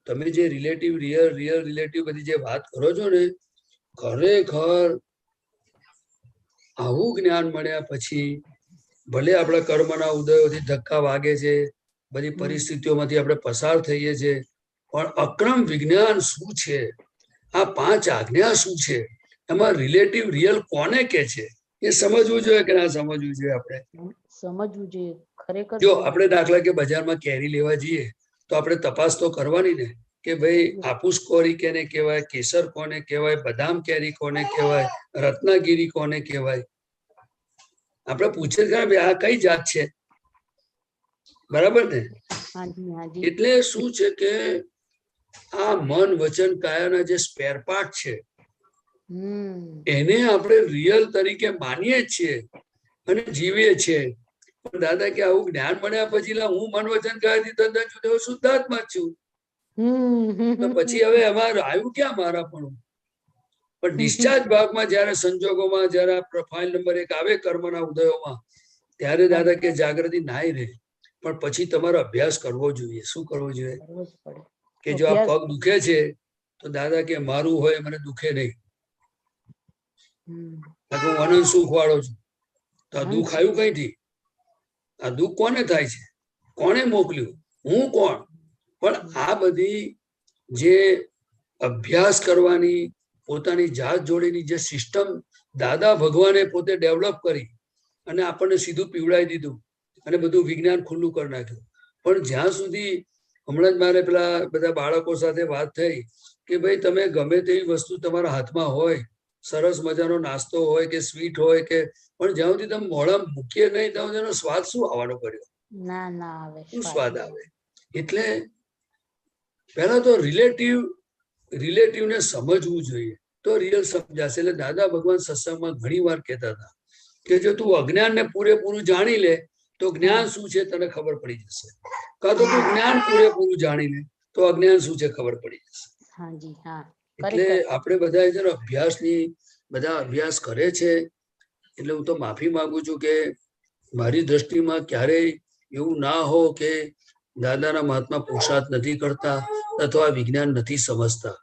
તમે જે રિલેટિવ રિયલ રિલેટિવ બધી જે વાત કરો છો ને, ખરેખર આવું જ્ઞાન મળ્યા પછી ભલે આપણા કર્મના ઉદયોથી ધક્કા વાગે છે, બધી પરિસ્થિતિઓમાંથી આપણે પસાર થઈએ છીએ, પણ અક્રમ વિજ્ઞાન શું છે, આ 5 આજ્ઞા શું છે, એમાં રિલેટિવ રિયલ કોને કે છે એ સમજવું જોઈએ કે ના સમજવું જોઈએ? આપણે સમજવું જોઈએ ખરેખર. જો આપણે દાખલા કે બજારમાં કેરી લેવા જઈએ તો આપણે તપાસ તો કરવાની ને કે ભાઈ હાપુસ કોરી કેને કહેવાય, કેસર કોને કહેવાય, બદામ કેરી કોને કહેવાય, રત્નાગીરી કોને કહેવાય. આપણે પૂછે કે આ કઈ જાત છે, બરાબર ને? એટલે શું છે કે આ મન વચન કાયાના જે સ્પેર પાર્ટ છે એને આપણે રિયલ તરીકે માનીએ છીએ અને જીવીએ છીએ. પણ દાદા કે આવું જ્ઞાન મળ્યા પછી હું મન વચન કાયાથી તદ્દન જુદો શુદ્ધાત્મા છું, તો પછી હવે એમાં આવ્યું ક્યાં મારા પણ? પણ ડિસ્ચાર્જ ભાગમાં જયારે સંજોગોમાં જયારે પ્રોફાઇલ નંબર 1 આવે કર્મના ઉદયોમાં, ત્યારે દાદા કે જાગૃતિ નાય રહે. પણ પછી તમારો અભ્યાસ કરવો જોઈએ. શું કરવો જોઈએ? કે જો આ પગ દુખે છે તો દાદા કે મારું હોય મને દુખે નહીં, હું અનંત સુખ વાળો છું. તો આ દુઃખ આવ્યું કઈથી? આ દુઃખ કોને થાય છે? કોને મોકલ્યું? હું કોણ? પણ આ બધી જે અભ્યાસ કરવાની પોતાની જાત જોડેની જે સિસ્ટમ દાદા ભગવાને પોતે ડેવલપ કરી અને આપણને સીધું પીવડાવી દીધું અને બધું વિજ્ઞાન ખુલ્લું કરી નાખ્યું. પણ જ્યાં સુધી હમણાં જ મારે પેલા બધા બાળકો સાથે વાત થઈ કે ભાઈ તમે ગમે તેવી વસ્તુ તમારા હાથમાં હોય, સરસ મજાનો નાસ્તો હોય કે સ્વીટ હોય કે, પણ જ્યાં સુધી તમે મોઢામાં મૂકીએ નહીં ત્યાં સુધી એનો સ્વાદ શું આવવાનો કર્યો? ના ના આવે. શું સ્વાદ આવે? એટલે પહેલા તો રિલેટિવને સમજવું જોઈએ તો રિયલ સમજાશે. એટલે દાદા ભગવાન સત્સંગમાં ઘણી વાર કહેતા હતા કે જો તું અજ્ઞાનને પૂરેપૂરું જાણી લે તો જ્ઞાન શું છે તને ખબર પડી જશે, કાં તો તું જ્ઞાન પૂરેપૂરું જાણી લે તો અજ્ઞાન શું છે ખબર પડી જશે. એટલે આપણે બધા છે ને બધા અભ્યાસ કરે છે. એટલે હું તો માફી માંગુ છું કે મારી દ્રષ્ટિમાં ક્યારેય એવું ના હો કે દાદાના મહાત્મા પુરુષાર્થ નથી કરતા અથવા વિજ્ઞાન નથી સમજતા.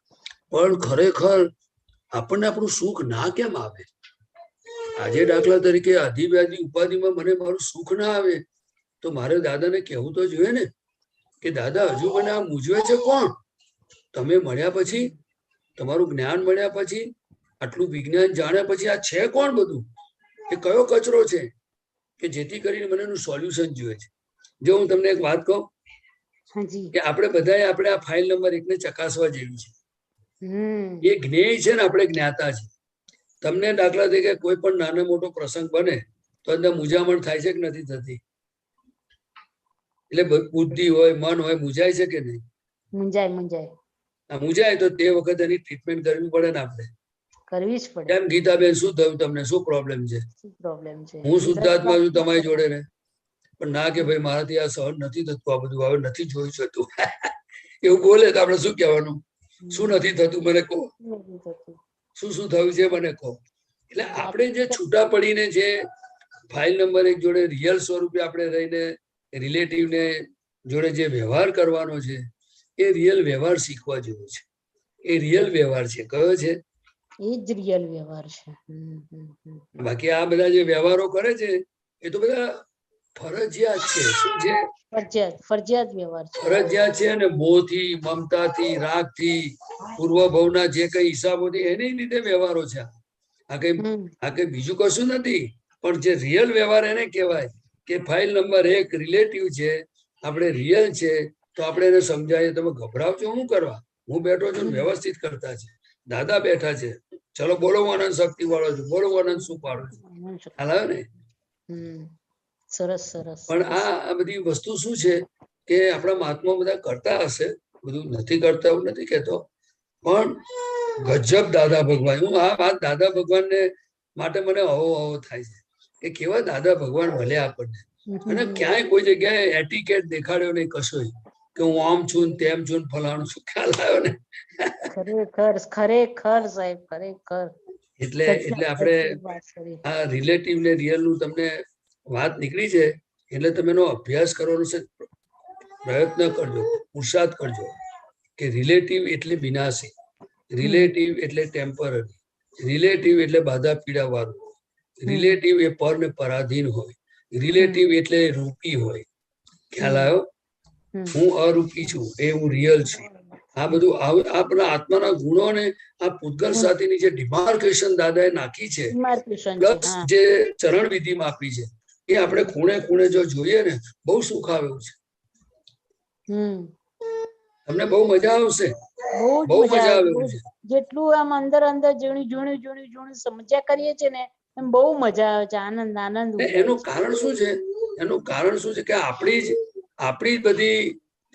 પણ ખરેખર આપણને આપણું સુખ ના કેમ આવે? આજે દાખલા તરીકે આધિવ્યાધિ ઉપાધિમાં મને મારું સુખ ના આવે તો મારે દાદાને કહેવું તો જોઈએ ને કે દાદા હજુ મને આ મૂંઝવે છે કોણ? તમે મળ્યા પછી, તમારું જ્ઞાન મળ્યા પછી, આટલું વિજ્ઞાન જાણ્યા પછી આ છે કોણ બધું? એ કયો કચરો છે કે જેથી કરીને મને એનું સોલ્યુશન જોઈએ છે? જો હું તમને એક વાત કહું કે આપણે બધાએ આપણે આ ફાઇલ નંબર 1 ને ચકાસવા જેવી છે. એ જ્ઞેય છે ને આપણે જ્ઞાતા છે. તમને દાખલા તરીકે કોઈ પણ નાનો મોટો પ્રસંગ બને તો અંદર મૂંઝામણ થાય છે કે નથી થતી? એટલે બુદ્ધિ હોય, મન હોય, મૂંઝાય છે કે નહીં? મૂંઝાય તો તે વખત એની ટ્રીટમેન્ટ કરવી પડે ને આપણે. કરવી જ પડે. કેમ ગીતાબેન શું થયું તમને? શું પ્રોબ્લેમ છે? હું શુદ્ધાત્મા છું તમારી જોડે ને, પણ ના કે ભાઈ મારાથી આ સહન નથી થતું, આ બધું હવે નથી જોઈ શકતું. એવું બોલે તો આપણે શું કહેવાનું? શું નથી થતું મને કહો, શું શું થયું છે મને કહો. એટલે આપણે જે છૂટા પડીને જે ફાઇલ નંબર 1 જોડે રિયલ સ્વરૂપે આપણે રહીને રિલેટિવને જોડે જે વ્યવહાર કરવાનો છે એ રિયલ વ્યવહાર શીખવા જેવો છે. એ રિયલ વ્યવહાર છે. કયો છે? એ જ રિયલ વ્યવહાર છે. બાકી આ બધા જે વ્યવહારો કરે છે એ તો બધા ફરજિયાત છે. શું છે? ફરજિયાત વ્યવહાર છે. ફરજિયાત છે અને મોહથી, મમતાથી, રાગથી, પૂર્વ ભવના જે કઈ હિસાબોથી એની લીધે વ્યવહારો છે. આ કઈ બીજું કશું નથી. પણ જે રિયલ વ્યવહાર એને કહેવાય કે ફાઇલ નંબર 1 રિલેટિવ છે, આપણે રિયલ છે, તો આપણે એને સમજાવીએ. તમે ગભરાવ છો શું કરવા? હું બેઠો છું, વ્યવસ્થિત કરતા છે. દાદા બેઠા છે, ચલો બોલો આનંદ શક્તિ વાળો છું, બોલો આનંદ સુખ વાળો છું. હાલ ને? સરસ સરસ. પણ આ બધી વસ્તુ શું છે કે આપણા મહાત્મા બધા કરતા હશે, બધું નથી કરતા એવું નથી કેતો, પણ ગજબ દાદા ભગવાન. હું આ વાત દાદા ભગવાનને માટે મને અહો થાય છે કે કેવા દાદા ભગવાન મળ્યા આપણને. અને ક્યાંય કોઈ જગ્યાએ એટિકેટ દેખાડ્યો નહીં કશોય કે હું આમ છું ને તેમ છું ને ફલાણું છું. ખ્યાલ આવ્યો ને? ખરેખર ખરેખર સાહેબ ખરેખર. એટલે આપણે આ રિલેટિવ ને રિયલ નું તમને વાત નીકળી છે એટલે તમે એનો અભ્યાસ કરવાનો છે, પ્રયત્ન કરજો, પુરુષાર્થ કરજો કે રિલેટિવ એટલે વિનાશી, રિલેટિવ એટલે ટેમ્પરરી, રિલેટિવ એટલે બાધા પીડા વાળું, રિલેટિવ એ પર ને પરાધીન હોય, રિલેટિવ એટલે રૂપી હોય. ખ્યાલ આવ્યો? હું અરૂપી છું, એ હું રિયલ છું. આ બધું આપણા આત્માના ગુણો ને આ પૂતગલ સાથેની જે ડિમાર્કેશન દાદાએ નાખી છે, પ્લસ જે ચરણ વિધિમાં આપી છે, એ આપણે ખૂણે ખૂણે જો જોઈએ ને બહુ સુખ આવ્યું છે. તમને બહુ મજા આવશે, બહુ મજા આવ્યું છે. જેટલું આમ અંદર અંદર ઝીણી સમજ્યા કરીએ છે ને એમ બહુ મજા આવે છે, આનંદ આનંદ. એનું કારણ શું છે? એનું કારણ શું છે કે આપણી બધી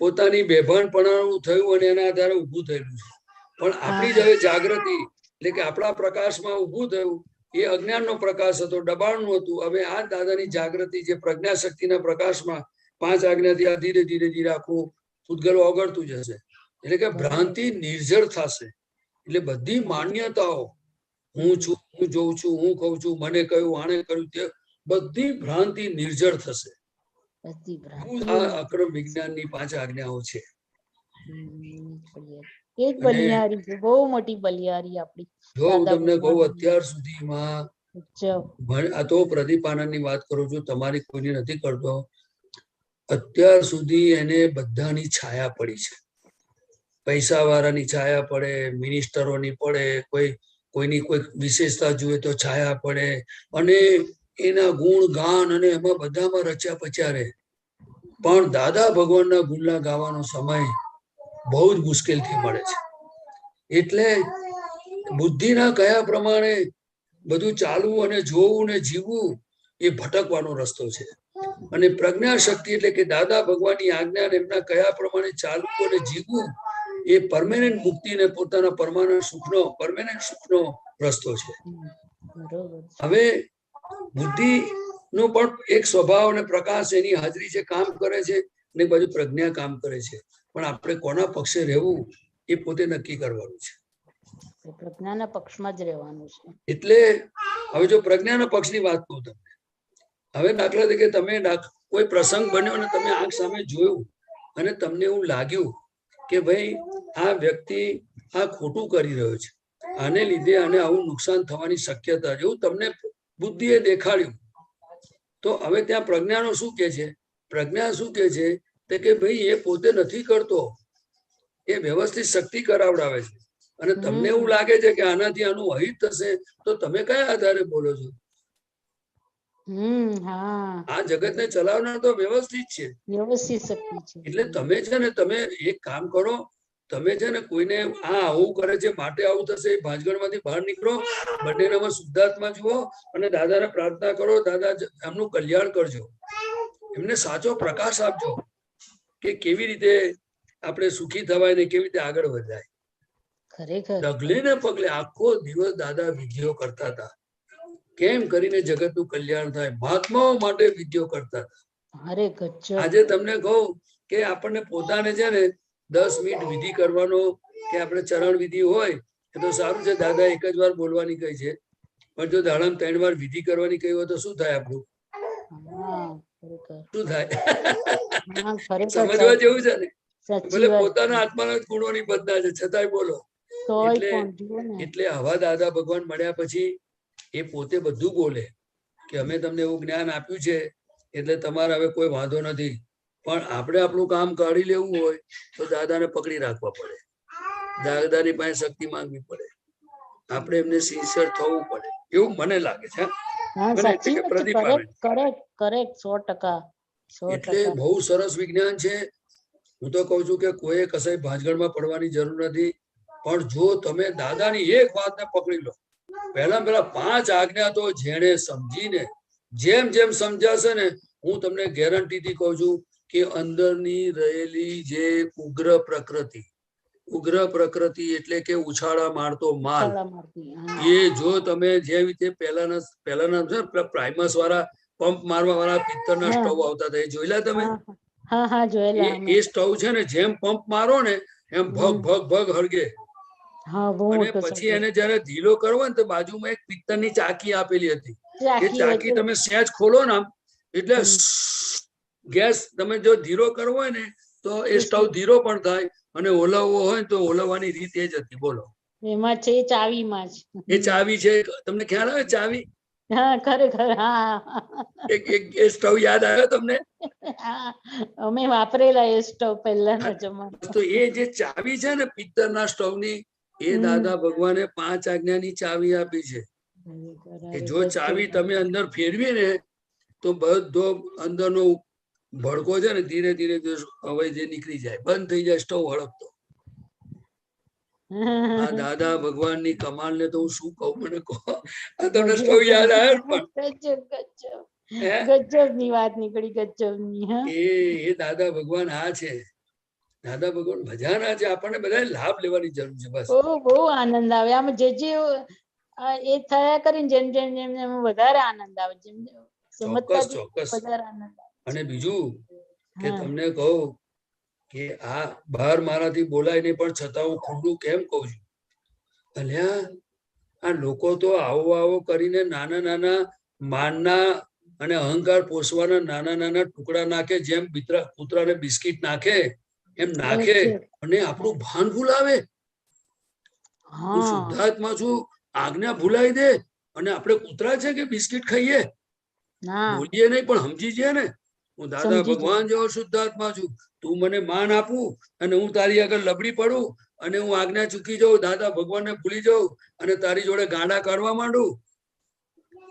પોતાની બેભાનપણાનું થયું અને એના આધારે ઊભું થયેલું છે. પણ આપણી જ હવે જાગૃતિ એટલે કે આપણા પ્રકાશમાં ઊભું થયું, એ અજ્ઞાનનો પ્રકાશ હતો, દબાણનું હતું. હવે આ દાદાની જાગૃતિ જે પ્રજ્ઞા શક્તિના પ્રકાશમાં 5 આજ્ઞાથી આ ધીરે ધીરે ધીરે આખું પૂતગલ ઓગળતું જશે. એટલે કે ભ્રાંતિ નિર્જળ થશે. એટલે બધી માન્યતાઓ, હું છું, હું જોઉં છું, હું કહું છું, મને કહ્યું, આણે કહ્યું, તે બધી ભ્રાંતિ નિર્જળ થશે. આ અક્રમ વિજ્ઞાનની 5 આજ્ઞાઓ છે. એક બલિહારી છે, બહુ મોટી બલિહારી આપણી. જો હું તમને કહું અત્યાર સુધીમાં આ તો પ્રદીપ આનંદની વાત કરું છું, તમારી કોઈની નથી કરતો. અત્યાર સુધી એને બધાની છાયા પડી છે. પૈસા વાળાની છાયા પડે, મિનિસ્ટરોની પડે, કોઈની કોઈ વિશેષતા જોઈએ તો છાયા પડે, અને એના ગુણ ગાન અને એમાં બધામાં રચ્યા પચ્યા રહે. પણ દાદા ભગવાનના ગુણના ગાવાનો સમય બહુ જ મુશ્કેલથી મળે છે. એટલે બુદ્ધિના કયા પ્રમાણે બધું ચાલવું અને જોવું ને જીવવું એ ભટકવાનો રસ્તો છે. અને પ્રજ્ઞા શક્તિ એટલે કે દાદા ભગવાનની આજ્ઞા એમના કયા પ્રમાણે ચાલવું અને જીવવું એ પરમેનન્ટ મુક્તિ ને પોતાના પરમેનન્ટ સુખનો રસ્તો છે. હવે બુદ્ધિ નો પણ એક સ્વભાવ અને પ્રકાશ એની હાજરી છે, કામ કરે છે, ને બાજુ પ્રજ્ઞા કામ કરે છે. પણ આપણે કોના પક્ષે રહેવું એ પોતે નક્કી કરવાનું છે. પ્રજ્ઞાના પક્ષમાં જ રહેવાનું છે. એટલે હવે જો પ્રજ્ઞાના પક્ષની વાત કહું તમને, હવે દાખલા તરીકે તમે કોઈ પ્રસંગ બન્યો અને તમે આંખ સામે જોયું અને તમને એવું લાગ્યું કે ભાઈ આ વ્યક્તિ આ ખોટું કરી રહ્યો છે, આને લીધે આને આવું નુકસાન થવાની શક્યતા છે, એવું તમને બુદ્ધિએ દેખાડ્યું. તો હવે ત્યાં પ્રજ્ઞાનો શું કે છે? પ્રજ્ઞા શું કે છે કે ભાઈ એ પોતે નથી કરતો, એ વ્યવસ્થિત શક્તિ કરાવડાવે છે. અને તમને એવું લાગે છે કે આનાથી આનું અહિત થશે, તો તમે કયા આધારે બોલો છો? આ જગતને ચલાવનાર તો વ્યવસ્થિત છે, વ્યવસ્થિત શક્તિ છે. એટલે તમે છે ને, તમે એક કામ કરો, તમે છે ને કોઈને આ આવું કરે છે માટે આવું થશે, ભાંજગણમાંથી બહાર નીકળો, બંનેનામાં શુદ્ધાત્મા જુઓ અને દાદાને પ્રાર્થના કરો, દાદા એમનું કલ્યાણ કરજો, એમને સાચો પ્રકાશ આપજો કે કેવી રીતે આપણે સુખી થવાય ને કેવી રીતે આગળ વધાય. ડગલે ને પગલે આખો દિવસ દાદા વિધિઓ કરતા હતા, કેમ કરીને જગતનું કલ્યાણ થાય, મહાત્માઓ માટે વિધિઓ કરતા હતા. આજે તમને કહું કે આપણને પોતાને છે ને 10 મિનિટ વિધિ કરવાનો કે આપણે ચરણ વિધિ હોય એ તો સારું છે, દાદા એક જ વાર બોલવાની કહી છે, પણ જો દાડામાં 3 વાર વિધિ કરવાની કહી હોય તો શું થાય આપણું? શું થાય? સમજવા જેવું છે ને. ભલે પોતાના આત્માના ગુણોની બધા છે છતાંય બોલો. એટલે આવા દાદા ભગવાન મળ્યા પછી એ પોતે બધું બોલે કે અમે તમને એવું જ્ઞાન આપ્યું છે એટલે તમારે હવે કોઈ વાંધો નથી, પણ આપણે આપણું કામ કાઢી લેવું હોય તો દાદાને પકડી રાખવા પડે, દાદાની પાસે શક્તિ માંગવી પડે, આપણે એમને સિન્સિયર થવું પડે, એવું મને લાગે છે. એટલે બહુ સરસ વિજ્ઞાન છે. હું તો કઉ છું કે કોઈ કસાઈ ભાંજગણમાં પડવાની જરૂર નથી, પણ જો તમે દાદાની એક વાતને પકડી લો, પહેલા 5 આજ્ઞા તો જેને સમજીને જેમ જેમ સમજાશે ને, હું તમને ગેરંટીથી કહું છું કે અંદરની રહેલી જે ઉગ્ર પ્રકૃતિ એટલે કે ઉછાળા મારતો માલ, એ જો તમે જે રીતે પહેલાના પ્રાઇમસ વાળા પંપ મારવા વાળા પિત્તળના હા. સ્ટવ આવતા હતા, એ જોયેલા તમે? હા હા જોયેલા અમે. એ સ્ટવ છે ને જેમ પંપ મારો ને એમ ભગ ભગ ભગ હળગે. હા બહુ અને મોટો પછી સળગે. એને જયારે ઢીલો કરવો ને તો બાજુમાં એક પિત્તળની ચાકી આપેલી હતી. એ ચાકી ચાકી હોય તમે સહેજ ખોલો ને આમ એટલે હમ. ગેસ તમે જો ધીરો કરવો હોય ને તો એ સ્ટવ ધીરો પણ થાય, અને ઓલવવો હોય તો ઓલવવાની રીત એ જ હતી. બોલો. એમાં છે ચાવીમાં જ. એ ચાવી છે, તમને ખ્યાલ આવે ચાવી? હા ખરેખર હા. એ સ્ટવ યાદ આવ્યો તમને? હા, અમે વાપરેલા એ સ્ટવ પહેલાના જમાના. તો એ જે ચાવી છે ને પિત્તળના સ્ટવની, એ હમ. દાદા ભગવાને 5 આજ્ઞાની ચાવી આપી છે. કે જો ચાવી તમે અંદર ફેરવી ને તો બધો અંદરનો ભડકો છે ને ધીરે ધીરે હવે જે નીકળી જાય, બંધ થઈ જાય સ્ટવ હળગતો. આ દાદા ભગવાનની કમાલ ને તો હું શું કહું, મને કહો. આ તમને સ્ટવ યાદ આવ્યો પણ ગજબ ગજબ ગજબ ની વાત નીકળી, ગજબ ની. હા એ દાદા ભગવાન આ છે. દાદા ભગવાન મજાના છે, આપણને બધા લાભ લેવાની જરૂર છે બસ. બહુ આનંદ આવે આમ જે એ થયા કરીને જેમ જેમ જેમ જેમ વધારે આનંદ આવે, જેમ સમજતા જઈએ ચોક્કસ. વધારે આનંદ આવે. અને બીજું કે હા. તમને કહું કે આ બહાર મારાથી બોલાય નહીં, પણ છતાં હું ખુલ્લું કેમ કહું છું, અલ્યા આ લોકો તો આવો કરીને નાના નાના માનના અને અહંકાર પોષવાના નાના નાના ટુકડા નાખે, જેમ કૂતરાને બિસ્કિટ નાખે એમ નાખે, અને આપણું ભાન ભૂલાવે. હું હા શુદ્ધાત્મા છું, આજ્ઞા ભૂલાઈ દે, અને આપણે કૂતરા છે કે બિસ્કિટ ખાઈએ? ના બોલીએ નહીં પણ સમજી છે ને. હું દાદા સમજી ભગવાન જેવો શુદ્ધાત્મા છું, તું મને માન આપું અને હું તારી આગળ લબડી પડું અને હું આજ્ઞા ચૂકી જાઉં, દાદા ભગવાનને ભૂલી જાઉં અને તારી જોડે ગાંડા કાઢવા માંડું.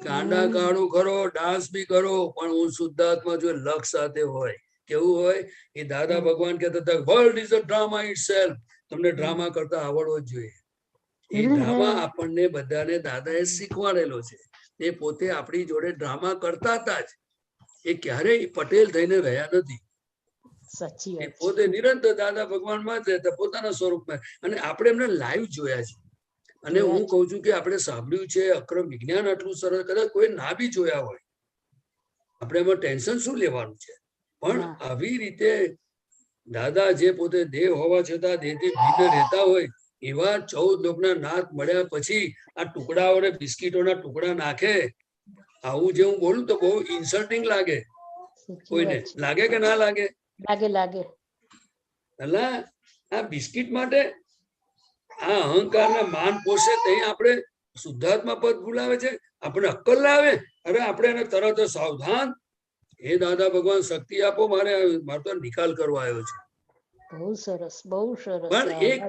ગાંડા કાઢું ખરો, ડાન્સ બી કરો, પણ હું શુદ્ધાત્મા જો લક્ષ સાથે હોય. કેવું હોય? એ દાદા ભગવાન કહેતા હતા, world is a drama itself. તમને ડ્રામા કરતા આવડવો જ જોઈએ. એ ડ્રામા આપણને બધાને દાદાએ શીખવાડેલો છે. એ પોતે આપણી જોડે ડ્રામા કરતા હતા જ. એ ક્યારેય પટેલ થઈને રહ્યા નથી. સાચી એ વાત છે. પોતે નિરંતર દાદા ભગવાન માં જ રહેતા, પોતાના સ્વરૂપમાં. અને આપણે એમને લાઈવ જોયા છે. અને હું કઉ છું કે આપણે સાંભળ્યું છે અક્રમ વિજ્ઞાન આટલું સરસ, કદાચ કોઈ ના બી જોયા હોય, આપણે એમાં ટેન્શન શું લેવાનું છે? પણ આવી રીતે દાદા જે પોતે દેહ હોવા છતાં દેહથી ભિન્ન રહેતા હોય, એવા 14 લોકના નાથ મળ્યા પછી આ ટુકડાઓને બિસ્કીટોના ટુકડા નાખે. આવું જે હું બોલું તો બહુ ઇન્સલ્ટિંગ લાગે કોઈને. લાગે કે ના લાગે? લાગે લાગે. અલા આ બિસ્કિટ માટે આ અહંકાર ને માન પોષે, ત્યાં આપણે શુદ્ધાત્મા પદ ભૂલાવે છે, આપણે અક્કલ લાવે. અરે આપણે એને તરત સાવધાન. એ દાદા ભગવાન શક્તિ આપો, મારે તો નિકાલ કરવા આવ્યો છે. બહુ સરસ, બહુ સરસ. પણ એક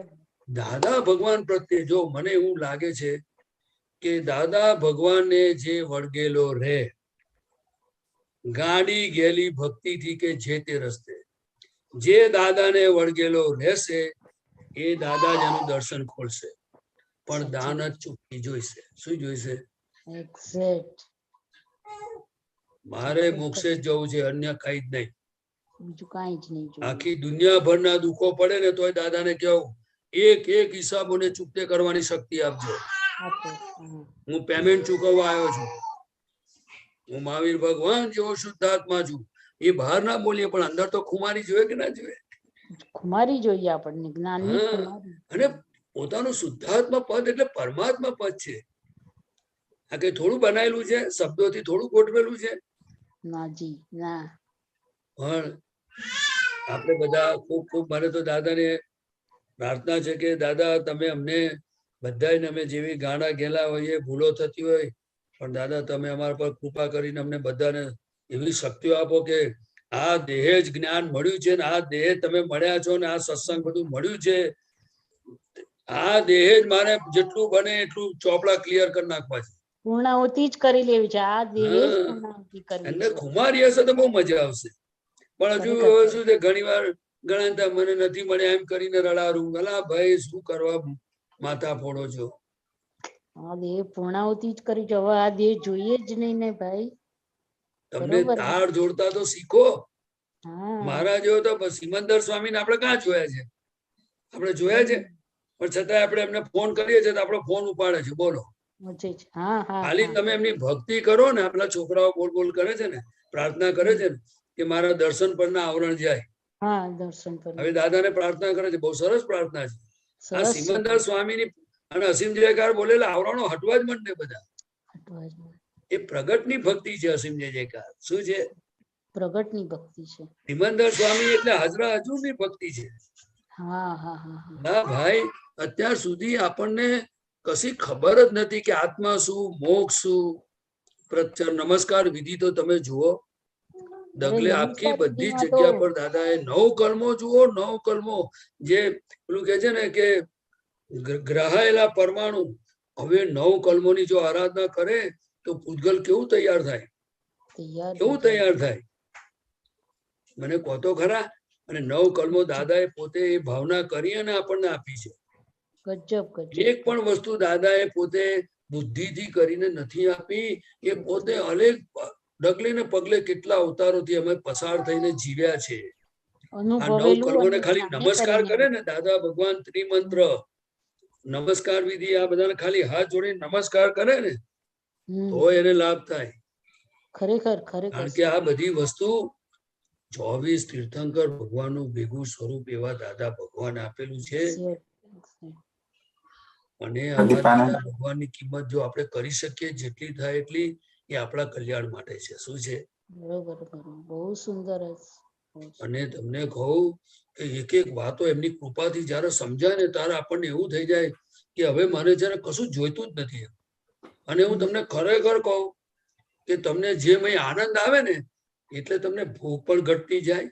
દાદા ભગવાન પ્રત્યે જો મને એવું લાગે છે કે દાદા ભગવાનને જે વળગેલો રહે, ગાડી ગયેલી ભક્તિથી કે જે તે રસ્તે, જે દાદાને વળગેલો રહેશે એ દાદા જ એનું દર્શન ખોલશે. પણ દાન જ ચૂકવી જોઈશે. શું જોઈશે? એક્ઝેક્ટ. મારે મોક્ષે જ જવું છે, અન્ય કઈ જ નહીં. બીજું કઈ જ નહીં. આખી દુનિયાભરના દુઃખો પડે ને તોય દાદાને કહું, એક એક હિસાબોને ચૂકતે કરવાની શક્તિ આપજો. હું પેમેન્ટ ચૂકવવા આવ્યો છું. હું મહાવીર ભગવાન જેવો શુદ્ધાત્મા છું. એ બહાર ના બોલીએ પણ અંદર તો ખુમારી જોઈએ કે ના જોઈએ? ખુમારી જોઈએ આપણને, જ્ઞાનની ખુમારી. અને પોતાનું શુદ્ધાત્મા પદ એટલે પરમાત્મા પદ છે. આ કઈ થોડું બનાયેલું છે, શબ્દોથી થોડું ગોઠવેલું છે? ના જી ના. પણ આપણે બધા ખૂબ ખૂબ, મારે તો દાદાને પ્રાર્થના છે કે દાદા તમે અમને બધાને, અમે જેવી ગાંડા ગેલા હોઈએ, ભૂલો થતી હોય, પણ દાદા તમે અમારા પર કૃપા કરીને અમને બધાને એવી શક્તિઓ આપો કે આ દેહ જ જ્ઞાન મળ્યું છે ને આ દેહ તમે મળ્યા છો ને આ સત્સંગ બધું મળ્યું છે, આ દેહ જ મારે જેટલું બને એટલું ચોપડા ક્લિયર કરી નાખવા છે. પૂર્ણાહુતિ જ કરી લેવી છે. આ દેહ જ પૂર્ણાહુતિ કરવી છે. ખુમારી હશે તો બહુ મજા આવશે. પણ હજુ શું છે, ઘણી વાર ઘણા મને નથી મળ્યા એમ કરીને રડારું. અલા ભાઈ શું કરવા માથા ફોડો છો? આ દેહ પૂર્ણાહુતિ જ કરી છે. હવે આ દેહ જોઈએ જ નહીં ને ભાઈ. તમને તાળ જોડતા તો શીખો. મારા જેવો તો સિમંદર સ્વામીને આપણે ક્યાં જોયા છે? આપણે જોયા છે, પણ છતાં આપણે એમને ફોન કરીએ છીએ તો આપણો ફોન ઉપાડે છે. બોલો, मुझे ज- हाँ हाँ ખાલી हाँ તમે એમની ભક્તિ કરો ને, આપણા છોકરાઓ બોલ બોલ કરે છે ને, પ્રાર્થના કરે છે ને કે મારા દર્શન પરના આવરણ જાય. हाँ दर्शन पर હવે દાદાને પ્રાર્થના કરે છે, બહુ સરસ પ્રાર્થના છે. આ સરસ સિમંદર સ્વામીની અને અસીમ જયકાર બોલેલા આવરણો હટવા જ માંડે બધા. હટવા જ માંડે. એ પ્રગટની ભક્તિ છે. અસીમ જય જયકાર શું છે? પ્રગટની ભક્તિ છે. સિમંદર સ્વામી એટલે હાજરા હજુરની ભક્તિ છે. હા હા હા હા ના ભાઈ, અત્યાર સુધી આપણને કશી ખબર જ નથી કે આત્મા શું, મોક્ષ શું. નમસ્કાર વિધિ તો તમે જુઓ, અરે ડગલે આખી નમસ્કાર બધી વિધિમાં તો જગ્યા પર દાદાએ 9 કલમો જુઓ, 9 કલમો. જે પેલું કે છે ને કે ગ્રહાયેલા પરમાણુ, હવે 9 કલમોની જો આરાધના કરે તો પૂતગલ કેવું તૈયાર થાય, તૈયાર કેવું થઈ જાય. તૈયાર થાય મને કહો તો ખરા. અને 9 કલમો દાદાએ પોતે એ ભાવના કરી અને આપણને આપી છે. ગજબ ગજબ એક પણ વસ્તુ દાદાએ પોતે બુદ્ધિથી કરીને નથી આપી. એ પોતે અનેક ડગલે ને પગલે કેટલા અવતારોથી અમે પસાર થઈને જીવ્યા છે. આ 9 અનુભવેલું કલમોને અને ખાલી જાણી નમસ્કાર કરીને કરે ને દાદા ભગવાન ત્રિમંત્ર નમસ્કાર વિધિ, આ બધાને ખાલી હાથ જોડી નમસ્કાર કરે ને તો એને લાભ થાય. ખરેખર ખરેખર કારણ કે આ બધી વસ્તુ 24 તીર્થંકર ભગવાનનું ભેગું સ્વરૂપ એવા દાદા ભગવાન આપેલું છે. અને આવા દાદા ભગવાનની કિંમત જો આપણે કરી શકીએ જેટલી થાય એટલી, એ આપણા કલ્યાણ માટે છે. શું છે? બરોબર બરોબર, બહુ સુંદર. અને તમને કહું કે એક એક વાતો એમની કૃપાથી જયારે સમજાય ને ત્યારે આપણને એવું થઈ જાય કે હવે મને જયારે કશું જોઈતું જ નથી. અને હું તમને ખરેખર કહું કે તમને જે આનંદ આવે ને એટલે તમને ભૂખ પણ ઘટતી જાય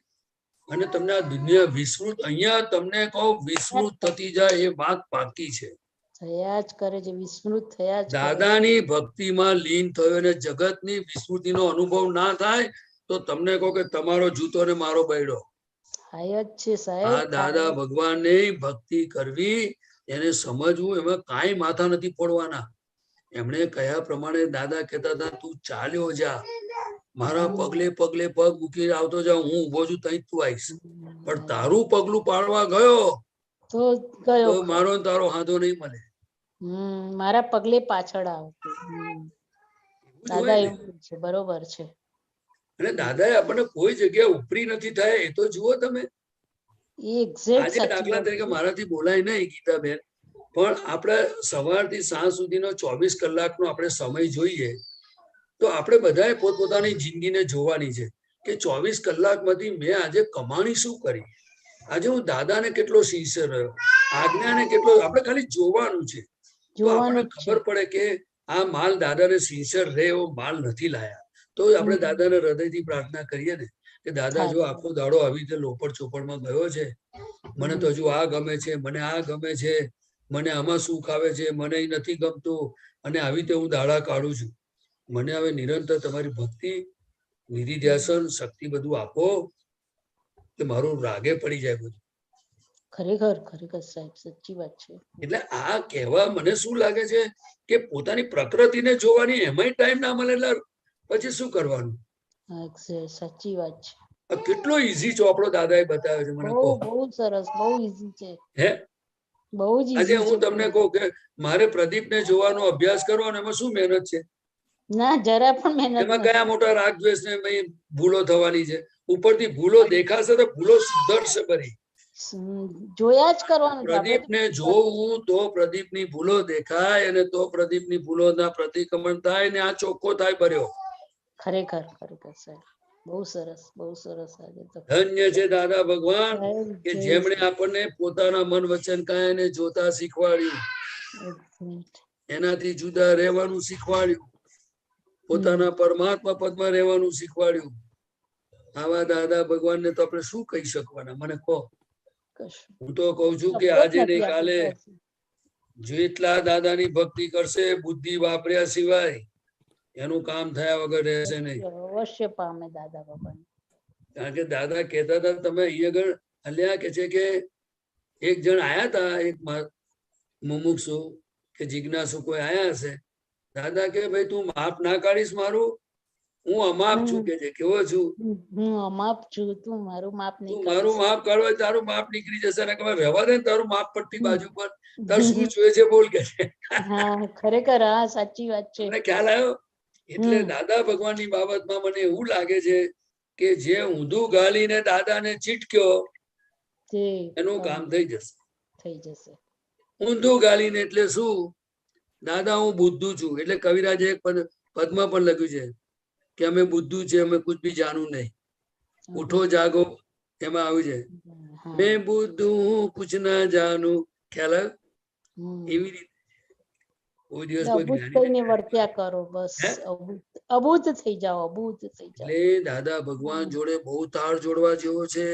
અને તમને આ દુનિયા વિસ્મૃત, અહીંયા તમને કહું વિસ્મૃત થતી જાય એ વાત પાકી છે. થયા જ કરે છે, વિસ્મૃત થયા જ કરે. દાદાની ભક્તિમાં લીન થયો અને જગતની વિસ્મૃતિનો અનુભવ ના થાય તો તમને કહો કે તમારો જૂતો ને મારો બૈડો. થાય જ છે સાહેબ. આ દાદા ભગવાનની ભક્તિ કરવી, એને સમજવું, એમાં કાંઈ માથા નથી ફોડવાના. એમણે કયા પ્રમાણે દાદા કહેતા હતા, તું ચાલ્યો જા, મારા પગલે પગલે પગ મૂકી આવતો જા, હું ઉભો છું તઈ તું આવીશ. પણ તારું પગલું પાડવા ગયો તો ગયો તો મારો ને તારો હાથો નહીં મળે. મારા પગલે પાછળ આવતો. દાદા એવું છે, બરોબર છે. અને દાદાએ આપણને કોઈ જગ્યા ઉપરી નથી થાય એ તો જુઓ તમે. આજે દાખલા તરીકે મારાથી બોલાય નહીં ગીતાબેન, પણ આપણે સવારથી સાંજ સુધીનો 24 કલાકનો આપણે સમય જોઈએ તો આપણે બધાએ પોતપોતાની જિંદગીને જોવાની છે કે 24 કલાકમાંથી મેં આજે કમાણી શું કરી, આજે હું દાદાને કેટલો શિષ્ય રહ્યો, આજ્ઞાને કેટલો, આપણે ખાલી જોવાનું છે. તો આપણને ખબર પડે કે આ માલ દાદાને શિષ્ય રહે એવો માલ નથી લાયા. તો આપણે દાદાને હૃદયથી પ્રાર્થના કરીએ ને કે દાદા જો આખો દાડો આવી રીતે લોપડ ચોપડમાં ગયો છે, મને તો હજુ આ ગમે છે, મને આ ગમે છે, મને આમાં સુખ આવે છે, મને એ નથી ગમતું, અને આવી રીતે હું દાડા કાઢું છું. મને હવે નિરંતર તમારી ભક્તિ, વિધિ ધ્યાસન, શક્તિ બધું આપો કે મારું રાગે પડી જાય બધું. ખરેખર ખરેખર સાહેબ, સાચી વાત છે. એટલે આ કહેવા મને શું લાગે છે કે પોતાની પ્રકૃતિને જોવાની એમાંય ટાઈમ ના મળે એટલે પછી શું કરવાનું. સાચી વાત છે. કેટલો ઈઝી ચોપડો દાદાએ બતાવ્યો છે મને કહો. બહુ સરસ, બહુ ઈઝી છે. હે બહુ જ આજે હું તમને કહું કે મારે પ્રદીપને જોવાનો અભ્યાસ કરવાનો, એમાં શું મહેનત છે? ના જરા પણ મહેનત નથી. એમાં કયા મોટા રાગ દ્વેષ ને ભૂલો થવાની છે? ઉપરથી ભૂલો દેખાશે તો ભૂલો સુધરશે બધી. જોયા જ કરવાનું. પ્રદીપને જોવું તો પ્રદીપની ભૂલો દેખાય અને તો પ્રદીપની ભૂલોના પ્રતિક્રમણ થાય ને આ ચોખ્ખો થાય ભર્યો. ખરેખર ખરેખર સાહેબ, બહુ સરસ, બહુ સરસ. ધન્ય છે દાદા ભગવાન કે જેમણે આપણને પોતાના મન વચન કાયાને જોતા શીખવાડ્યું, એનાથી જુદા રહેવાનું શીખવાડ્યું, પોતાના પરમાત્મા પદમાં રહેવાનું શીખવાડ્યું. આવા દાદા ભગવાનને તો આપણે શું કહી શકવાના, મને કહો. હું તો કઉ છું કે આજે ને કાલે જેટલા દાદાની ભક્તિ કરશે બુદ્ધિ વાપર્યા સિવાય એનું કામ થયા વગર રહેશે નહીં. અવશ્ય પામે દાદા ભગવાન. કારણ કે દાદા કહેતા હતા, તમે અહીંયા આગળ હલ્યા કે છે કે એક જણ આયા હતા, એક મુમુક્ષુ કે જિજ્ઞાસુ કોઈ આયા હશે. દાદા કે ભાઈ તું માપ ના કાઢીશ મારું હું અમાપ છું કે છે. કેવો છું? હું અમાપ છું, તું મારું માપ તું નહીં મારું કરીશ. માપ કાઢો, તારું માપ નીકળી જશે ને ખબર રહેવા દે ને તારું માપ પટ્ટી બાજુ પર. તાર શું જોઈએ છે બોલ કે છે. હા ખરેખર, હા સાચી વાત છે. મને ખ્યાલ આવ્યો. એટલે દાદા ભગવાનની બાબતમાં મને એવું લાગે છે કે જે ઊંધું ગાલીને દાદાને ચીટક્યો એનું કામ થઈ જશે. થઈ જશે. ઊંધું ગાલીને એટલે શું? દાદા હું બુદ્ધુ છું. એટલે કવિરાજે એક પદમાં પણ લખ્યું છે કે અમે બુદ્ધુ છે, અમે કુછ ભી જાણું નહીં. ઉઠો જાગો એમાં આવ્યું છે મેં બુદ્ધુ હું કુછ ના જાણું. ખ્યાલ આવ્યો? એવી રીતે કોઈ દિવસ કોઈ થઈને વર્ત્યા કરો, બસ અબૂત થઈ જાઓ, અબૂત થઈ જાઓ. એટલે દાદા ભગવાન જોડે બહુ તાળ જોડવા જેવો છે.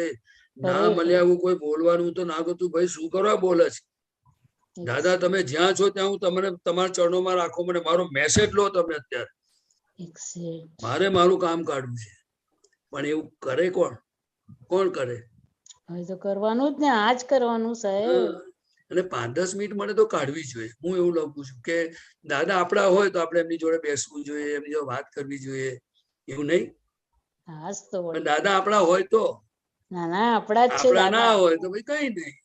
ના મળ્યા એવું કોઈ બોલવાનું તો ના ગતું, ભાઈ શું કરવા બોલે છે? દાદા તમે જ્યાં છો ત્યાં હું તમને તમારા ચરણોમાં રાખો, મને મારો મેસેજ લો તમે અત્યારે. મારે મારું કામ કાઢવું છે. પણ એવું કરે કોણ? કોણ કરે? હવે તો કરવાનું જ ને, આ જ કરવાનું સાહેબ. અને 5-10 મિનિટ મને તો કાઢવી જોઈએ. હું એવું લખું છું કે દાદા આપણા હોય તો આપણે એમની જોડે બેસવું જોઈએ, એમની જોડે વાત કરવી જોઈએ. એવું નહીં? દાદા આપણા હોય તો. ના ના, આપણા જ છે. આપણા ના હોય તો ભાઈ કઈ નહીં.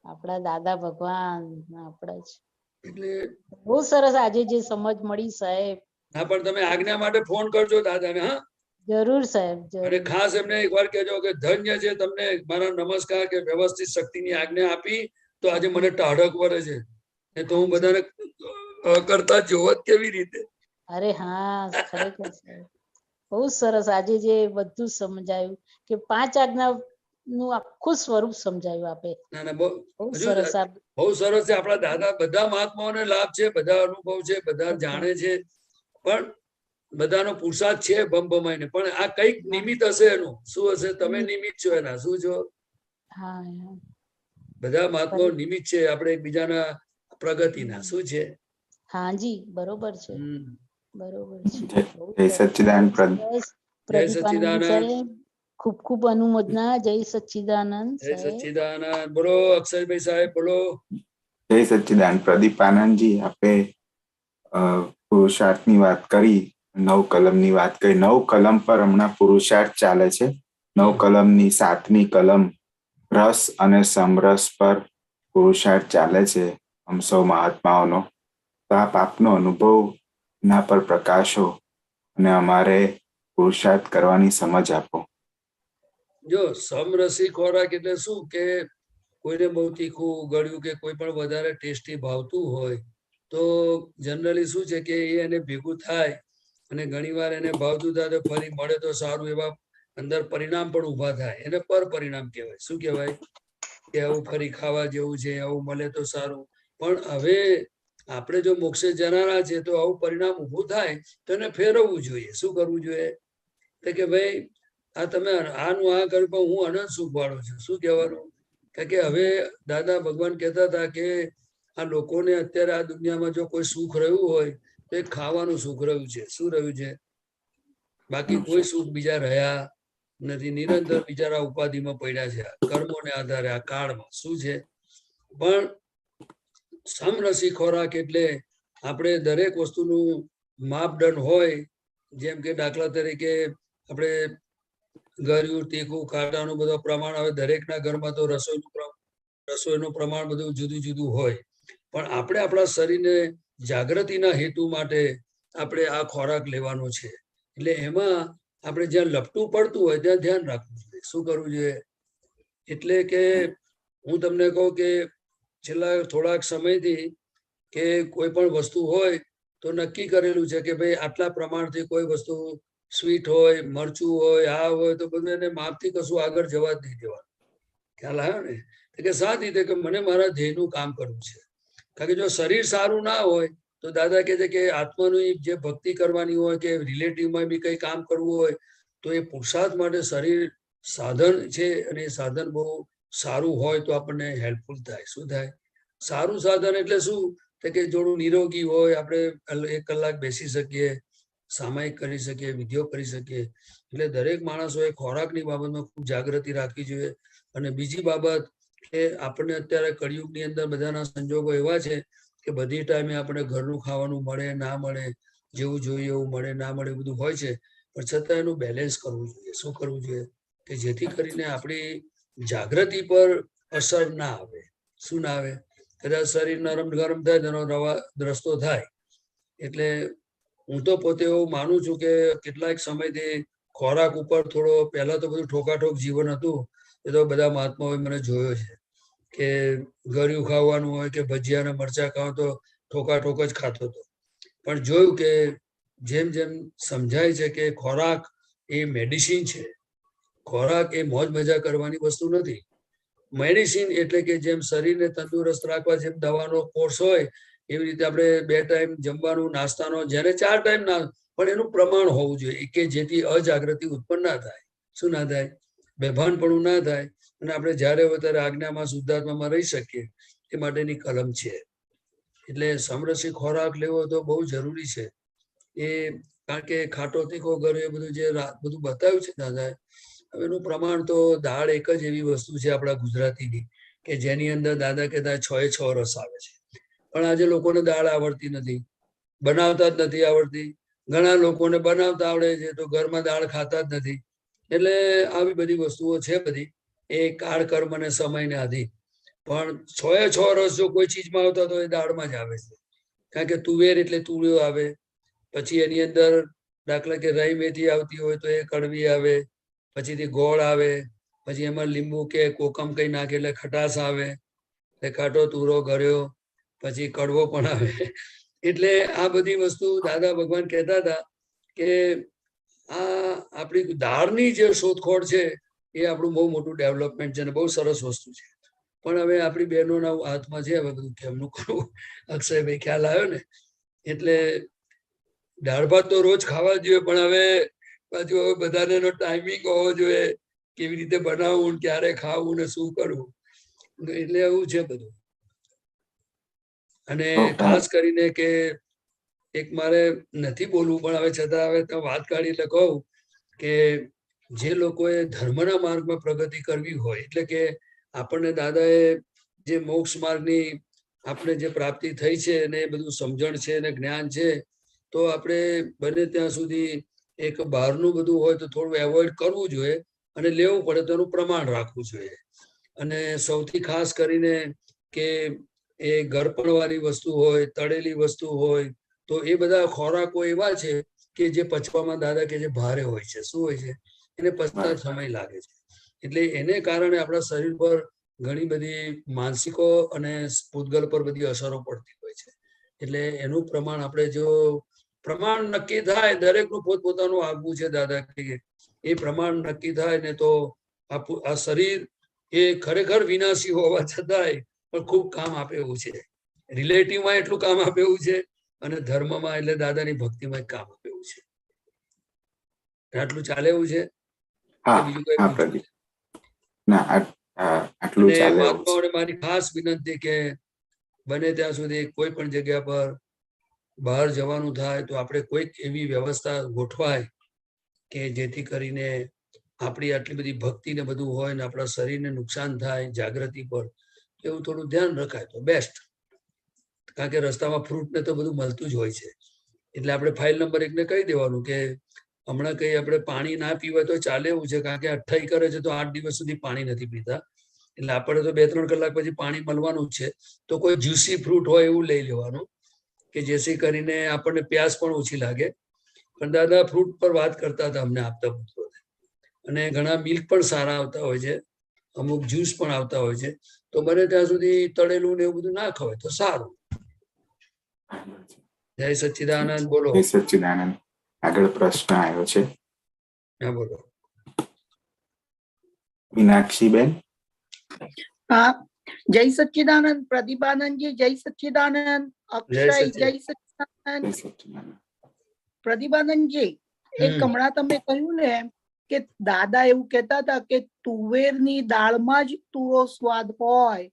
આપણા દાદા ભગવાન આપણા જ. એટલે બહુ સરસ આજે જે સમજ મળી સાહેબ. હા, પણ તમે આજ્ઞા માટે ફોન કરજો દાદાને. હા જરૂર સાહેબ. અને ખાસ એમને એકવાર કહેજો કે ધન્ય છે તમને મારા નમસ્કાર કે વ્યવસ્થિત શક્તિની આજ્ઞા આપી તો આજે મને ટાઢક વળે છે. એ તો હું બધાને કરતા જોવત કેવી રીતે. અરે હા ખરેખર બહુ સરસ આજે જે બધું સમજાયું કે 5 આજ્ઞા નું આખું સ્વરૂપ સમજાયું આપે. ના ના, બહુ સરસ છે. આપણા દાદા બધા મહાત્માઓને લાભ છે, બધા અનુભવ છે, બધા જાણે છે, પણ બધાનો પુરુષાર્થ છે ભમભમાઈને. પણ આ કઈક નિમિત્ત હશે એનું. શું હશે? તમે નિમિત્ત છો એના. શું છો? બધા મહાત્માઓ નિમિત્ત છે આપણે એકબીજાના પ્રગતિના. શું છે? હાજી બરોબર છે, બરોબર છે. જય સચ્ચિદાનંદ. જય સચ્ચિદાનંદ. ખૂબ ખૂબ અનુમોદના. જય સચ્ચિદાનંદ. જય સચ્ચિદાનંદ. બોલો અક્ષયભાઈ સાહેબ, બોલો. જય સચ્ચિદાનંદ. પ્રદીપાનંદજી, આપે પુરુષાર્થની વાત કરી, 9 કલમની વાત કરી. 9 કલમ પર હમણાં પુરુષાર્થ ચાલે છે. 9 કલમની 7મી કલમ રસ અને સમરસ પર પુરુષાર્થ ચાલે છે આમ સૌ મહાત્માઓનો. તો આપ આપનો અનુભવ ના પર પ્રકાશો અને અમારે પુરુષાર્થ કરવાની સમજ આપો. જો સમરસી ખોરાક એટલે શું કે કોઈને બહુ તીખું ગળ્યું કે કોઈ પણ વધારે ટેસ્ટી ભાવતું હોય તો જનરલી શું છે કે એને ભેગું થાય અને ઘણી વાર એને ભાવતું થાય તો ફરી મળે તો સારું, એવા અંદર પરિણામ પણ ઉભા થાય. એને પર પરિણામ કહેવાય. શું કહેવાય? કે આવું ફરી ખાવા જેવું છે, આવું મળે તો સારું. પણ હવે આપણે જો મોક્ષે જનારા છે તો આવું પરિણામ ઉભું થાય તો એને ફેરવવું જોઈએ. શું કરવું જોઈએ? તો કે ભાઈ આ તમે આનું આ કર્યું પણ હું અનંત સુખ વાળો છું. શું કહેવાનું? કારણ કે હવે દાદા ભગવાન કહેતા હતા કે આ લોકોને અત્યારે આ દુનિયામાં જો કોઈ સુખ રહ્યું હોય તો એ ખાવાનું સુખ રહ્યું છે. શું રહ્યું છે? બાકી કોઈ સુખ બીજા રહ્યા નથી. નિરંતર બિચારા ઉપાધિમાં પડ્યા છે કર્મોને આધારે આ કાળમાં. શું છે? પણ સમરસી ખોરાક એટલે આપણે દરેક વસ્તુનું માપદંડ હોય. જેમ કે દાખલા તરીકે આપણે ગળ્યું, તીખું, ખાટાનું બધું પ્રમાણ હવે દરેકના ઘરમાં તો રસોઈનું પ્રમાણ બધું જુદું જુદું હોય. પણ આપણે આપણા શરીરને જાગૃતિના હેતુ માટે આપણે આ ખોરાક લેવાનો છે. એટલે એમાં આપણે જ્યાં લપટું પડતું હોય ત્યાં ધ્યાન રાખવું જોઈએ. શું કરવું જોઈએ? એટલે કે હું તમને કહું કે છેલ્લા થોડાક સમયથી કે કોઈ પણ વસ્તુ હોય તો નક્કી કરેલું છે કે ભાઈ આટલા પ્રમાણથી કોઈ વસ્તુ સ્વીટ હોય, મરચું હોય, આ હોય તો બધું એને માપથી કશું આગળ જવા જ નહીં દેવાનું. ખ્યાલ આવ્યો ને? કે સાત રીતે કે મને મારા ધ્યેયનું કામ કરવું છે. કારણ કે જો શરીર સારું ના હોય તો દાદા કહે છે કે આત્માની જે ભક્તિ કરવાની હોય કે રિલેટિવમાં બી કંઈ કામ કરવું હોય તો એ પુરુષાર્થ માટે શરીર સાધન છે અને એ સાધન બહુ સારું હોય તો આપણને હેલ્પફુલ થાય. શું થાય? સારું સાધન એટલે શું? કે જોડું નિરોગી હોય, આપણે 1 કલાક બેસી શકીએ, સામાયિક કરી શકીએ, વિધિઓ કરી શકીએ. એટલે દરેક માણસોએ ખોરાકની બાબતમાં ખૂબ જાગૃતિ રાખવી જોઈએ. અને બીજી બાબત કે આપણને અત્યારે કળિયુગની અંદર બધાના સંજોગો એવા છે કે બધી ટાઈમે આપણે ઘરનું ખાવાનું મળે ના મળે, જેવું જોઈએ એવું મળે ના મળે, બધું હોય છે. પણ છતાં એનું બેલેન્સ કરવું જોઈએ. શું કરવું જોઈએ? કે જેથી કરીને આપણી જાગૃતિ પર અસર ના આવે. શું ના આવે? કદાચ શરીર નરમ ગરમ થાય તેનો રસ્તો થાય. એટલે હું તો પોતે એવું માનું છું કે કેટલાક સમયથી ખોરાક ઉપર થોડો, પહેલા તો બધું ઠોકાઠોક જીવન હતું. એ તો બધા મહાત્માઓએ મને જોયો છે કે ગળ્યું ખાવાનું હોય કે ભજીયા અને મરચા ખાવા તો ઠોકાઠોક જ ખાતો હતો. પણ જોયું કે જેમ જેમ સમજાય છે કે ખોરાક એ મેડિસિન છે, ખોરાક એ મોજ મજા કરવાની વસ્તુ નથી. મેડિસિન એટલે કે જેમ શરીરને તંદુરસ્ત રાખવા જેમ દવાનો કોર્સ હોય એવી રીતે આપણે 2 ટાઈમ જમવાનું, નાસ્તાનો, જ્યારે 4 ટાઈમ ના, પણ એનું પ્રમાણ હોવું જોઈએ કે જેથી અજાગૃતિ ઉત્પન્ન ના થાય. શું ના થાય? બેભાનપણું ના થાય. અને આપણે જ્યારે વધારે આજ્ઞામાં શુદ્ધાત્મામાં રહી શકીએ એ માટેની કલમ છે. એટલે સમરસી ખોરાક લેવો તો બહુ જરૂરી છે. એ કારણ કે ખાટો તીખો ગળ્યો એ બધું જે બધું બતાવ્યું છે દાદાએ, હવે એનું પ્રમાણ તો દાળ એક જ એવી વસ્તુ છે આપણા ગુજરાતીની કે જેની અંદર દાદા કહેતા 6 રસ આવે છે. પણ આજે લોકોને દાળ આવડતી નથી, બનાવતા જ નથી આવડતી. ઘણા લોકોને બનાવતા આવડે છે તો ઘરમાં દાળ ખાતા જ નથી. એટલે આવી બધી વસ્તુઓ છે બધી, એ કાળ કર્મ અને સમયને આધીન. પણ 6 રસ જો કોઈ ચીજમાં આવતા તો એ દાળમાં જ આવે છે. કારણ કે તુવેર એટલે તુળિયો આવે, પછી એની અંદર દાખલા કે રાઈ મેથી આવતી હોય તો એ કડવી આવે, પછીથી ગોળ આવે, પછી એમાં લીંબુ કે કોકમ કઈ નાખે એટલે ખટાશ આવે, એટલે ખાટો તુરો ગળ્યો, પછી કડવો પણ આવે. એટલે આ બધી વસ્તુ દાદા ભગવાન કહેતા હતા કે આ આપણી દાળની જે શોધખોળ છે એ આપણું બહુ મોટું ડેવલપમેન્ટ છે અને બહુ સરસ વસ્તુ છે. પણ હવે આપણી બહેનોના હાથમાં છે હવે બધું કેમનું કરવું. અક્ષયભાઈ ખ્યાલ આવ્યો ને? એટલે દાળ ભાત તો રોજ ખાવા જોઈએ, પણ હવે પાછું હવે બધાને એનો ટાઈમિંગ હોવો જોઈએ, કેવી રીતે બનાવવું, ક્યારે ખાવું ને શું કરવું. એટલે એવું છે બધું. અને ખાસ કરીને કે એક મારે નથી બોલવું પણ હવે છતાં હવે તો વાત કાઢી એટલે કહું કે જે લોકોએ ધર્મના માર્ગમાં પ્રગતિ કરવી હોય, એટલે કે આપણને દાદાએ જે મોક્ષ માર્ગની આપણે જે પ્રાપ્તિ થઈ છે અને એ બધું સમજણ છે અને જ્ઞાન છે, તો આપણે બને ત્યાં સુધી એક બહારનું બધું હોય તો થોડું એવોઇડ કરવું જોઈએ અને લેવું પડે તો એનું પ્રમાણ રાખવું જોઈએ. અને સૌથી ખાસ કરીને કે એ ગળપણવાળી વસ્તુ હોય, તળેલી વસ્તુ હોય, તો એ બધા ખોરાકો એવા છે કે જે પચવામાં દાદા કે જે ભારે હોય છે. શું હોય છે? એને પચતા સમય લાગે છે. એટલે એને કારણે આપણા શરીર પર ઘણી બધી માનસિકો અને પૂતગલ પર બધી અસરો પડતી હોય છે. એટલે એનું પ્રમાણ આપણે જો પ્રમાણ નક્કી થાય, દરેકનું પોતપોતાનું આગવું છે દાદા કે એ પ્રમાણ નક્કી થાય ને તો આ શરીર એ ખરેખર વિનાશી હોવા છતાંય પણ ખૂબ કામ આપે એવું છે. રિલેટિવમાં એટલું કામ આપે એવું છે અને ધર્મમાં એટલે દાદાની ભક્તિમાં કામ આપે એવું છે. આટલું ચાલે એવું છે? બીજું કઈ પૂછવું? મહાત્માઓને મારી ખાસ વિનંતી કે બને ત્યાં સુધી કોઈ પણ જગ્યા પર બહાર જવાનું થાય તો આપણે કોઈક એવી વ્યવસ્થા ગોઠવાય કે જેથી કરીને આપણી આટલી બધી ભક્તિ ને બધું હોય ને આપણા શરીરને નુકસાન થાય, જાગૃતિ પર એવું થોડું ધ્યાન રખાય તો બેસ્ટ. કારણ કે રસ્તામાં ફ્રૂટ ને તો બધું મળતું જ હોય છે. એટલે આપણે ફાઇલ નંબર 1 ને કહી દેવાનું કે હમણાં કઈ આપણે પાણી ના પીવાય તો ચાલે એવું છે, કારણ કે 28 કરે છે તો 8 દિવસ સુધી પાણી નથી પીતા. એટલે આપણે તો 2-3 કલાક પછી પાણી મળવાનું જ છે. તો કોઈ જ્યુસી ફ્રૂટ હોય એવું લઈ લેવાનું કે જેથી કરીને આપણને પ્યાસ પણ ઓછી લાગે. પણ દાદા ફ્રૂટ પર વાત કરતા હતા અમને આપતા પુત્રો, અને ઘણા મિલ્ક પણ સારા આવતા હોય છે, અમુક જ્યુસ પણ આવતા હોય છે. તો બને ત્યાં સુધી તળેલું ને એવું બધું ના ખવાય તો સારું. જય સચ્ચિદાનંદ. બોલો. જય સચ્ચિદાનંદ. આગળ પ્રશ્ન આવ્યો છે. હા બોલો. મીનાક્ષીબેન. હા, જય સચ્ચિદાનંદ. પ્રદીપાનંદજી જય સચ્ચિદાનંદ. અક્ષય જય સચ્ચિદાનંદ. પ્રદીપાનંદજી, એક હમણાં તમે કહ્યું ને કે દાદા એવું કહેતા હતા કે તુવેરની દાળમાં જ તુરો સ્વાદ હોય,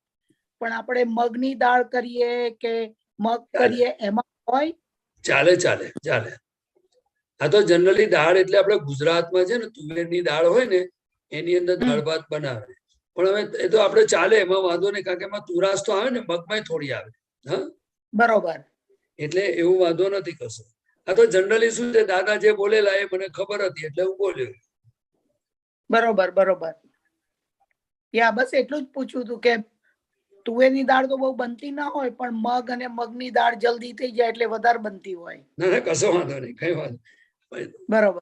પણ આપણે મગની દાળ કરીએ કે મગ કરીએ એમાં હોય? ચાલે ચાલે ચાલે. આ તો જનરલી દાળ એટલે આપણે ગુજરાતમાં છે ને તુવેરની દાળ હોય ને એની અંદર દાળ ભાત બનાવે. પણ હવે એ તો આપણે ચાલે, એમાં વાંધો નહીં, કારણ કે એમાં તુરાસ તો આવે ને, મગમાં થોડી આવે. હા બરોબર. એટલે એવું વાંધો નથી કશો. આ તો જનરલી શું છે, દાદા જે બોલેલા એ મને ખબર હતી એટલે હું બોલ્યો. બરોબર બરોબર. યા બસ એટલું જ પૂછ્યું હતું કે તુવેરની દાળ તો બહુ બનતી ના હોય, પણ મગ અને મગની દાળ જલ્દી થઈ જાય એટલે વધારે બનતી હોય. ના ના કશો વાંધો નહીં, કઈ વાંધો નહીં. બરોબર.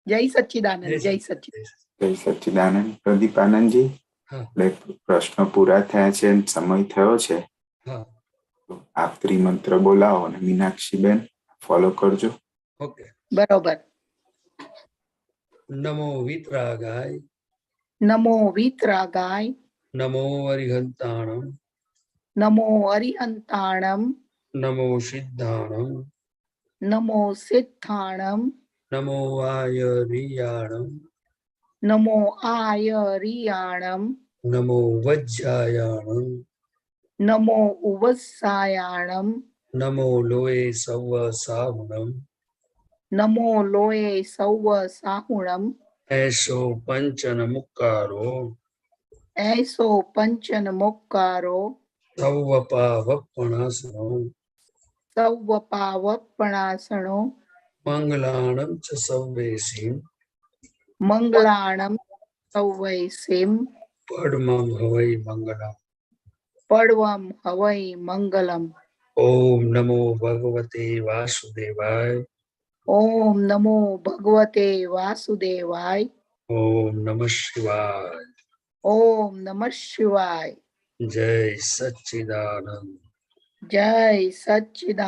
જય સચ્ચિદાનંદ. જય સચ્ચિદાનંદ. જય સચ્ચિદાનંદ. પ્રદીપ આનંદજી, એટલે પ્રશ્નો પૂરા થયા છે, સમય થયો છે. આપ ત્રિમંત્ર બોલાવો અને મીનાક્ષીબેન ફોલો કરજો. ઓકે. બરોબર. નમો વિતરાગાય, નમો વિતરાગાય, નમો અરિહંતાણમ, નમો અરિહંતાણમ, નમો સિદ્ધાણમ, નમો સિદ્ધાણમ, નમો આયરિયાણમ, નમો આયરિયાણમ, નમો વજ્જાયાણમ, નમો ઉવસ્સાયાણમ, નમો લોએ સવ સાહુણમ, નમો લોએ સૌવ સાહુણમ, એસો પંચન મુક્કારો, એસો પંચન મુક્કારો, સૌ પાવપણાસનો, સૌવ પાવપણાસણો, મંગલાણમ ચ સૌવેસીમ, મંગલાણમ સૌવૈસીમ, પડમં હવૈ મંગલમ, પડવમ હવૈ મંગલમ. ઓમ નમો ભગવતે વાસુદેવાય, ઓમ નમો ભગવતે વાસુદેવાય, ઓમ નમઃ શિવાય, ઓમ નમઃ શિવાય. જય સચ્ચિદાનંદ. જય સચ્ચિદાનંદ.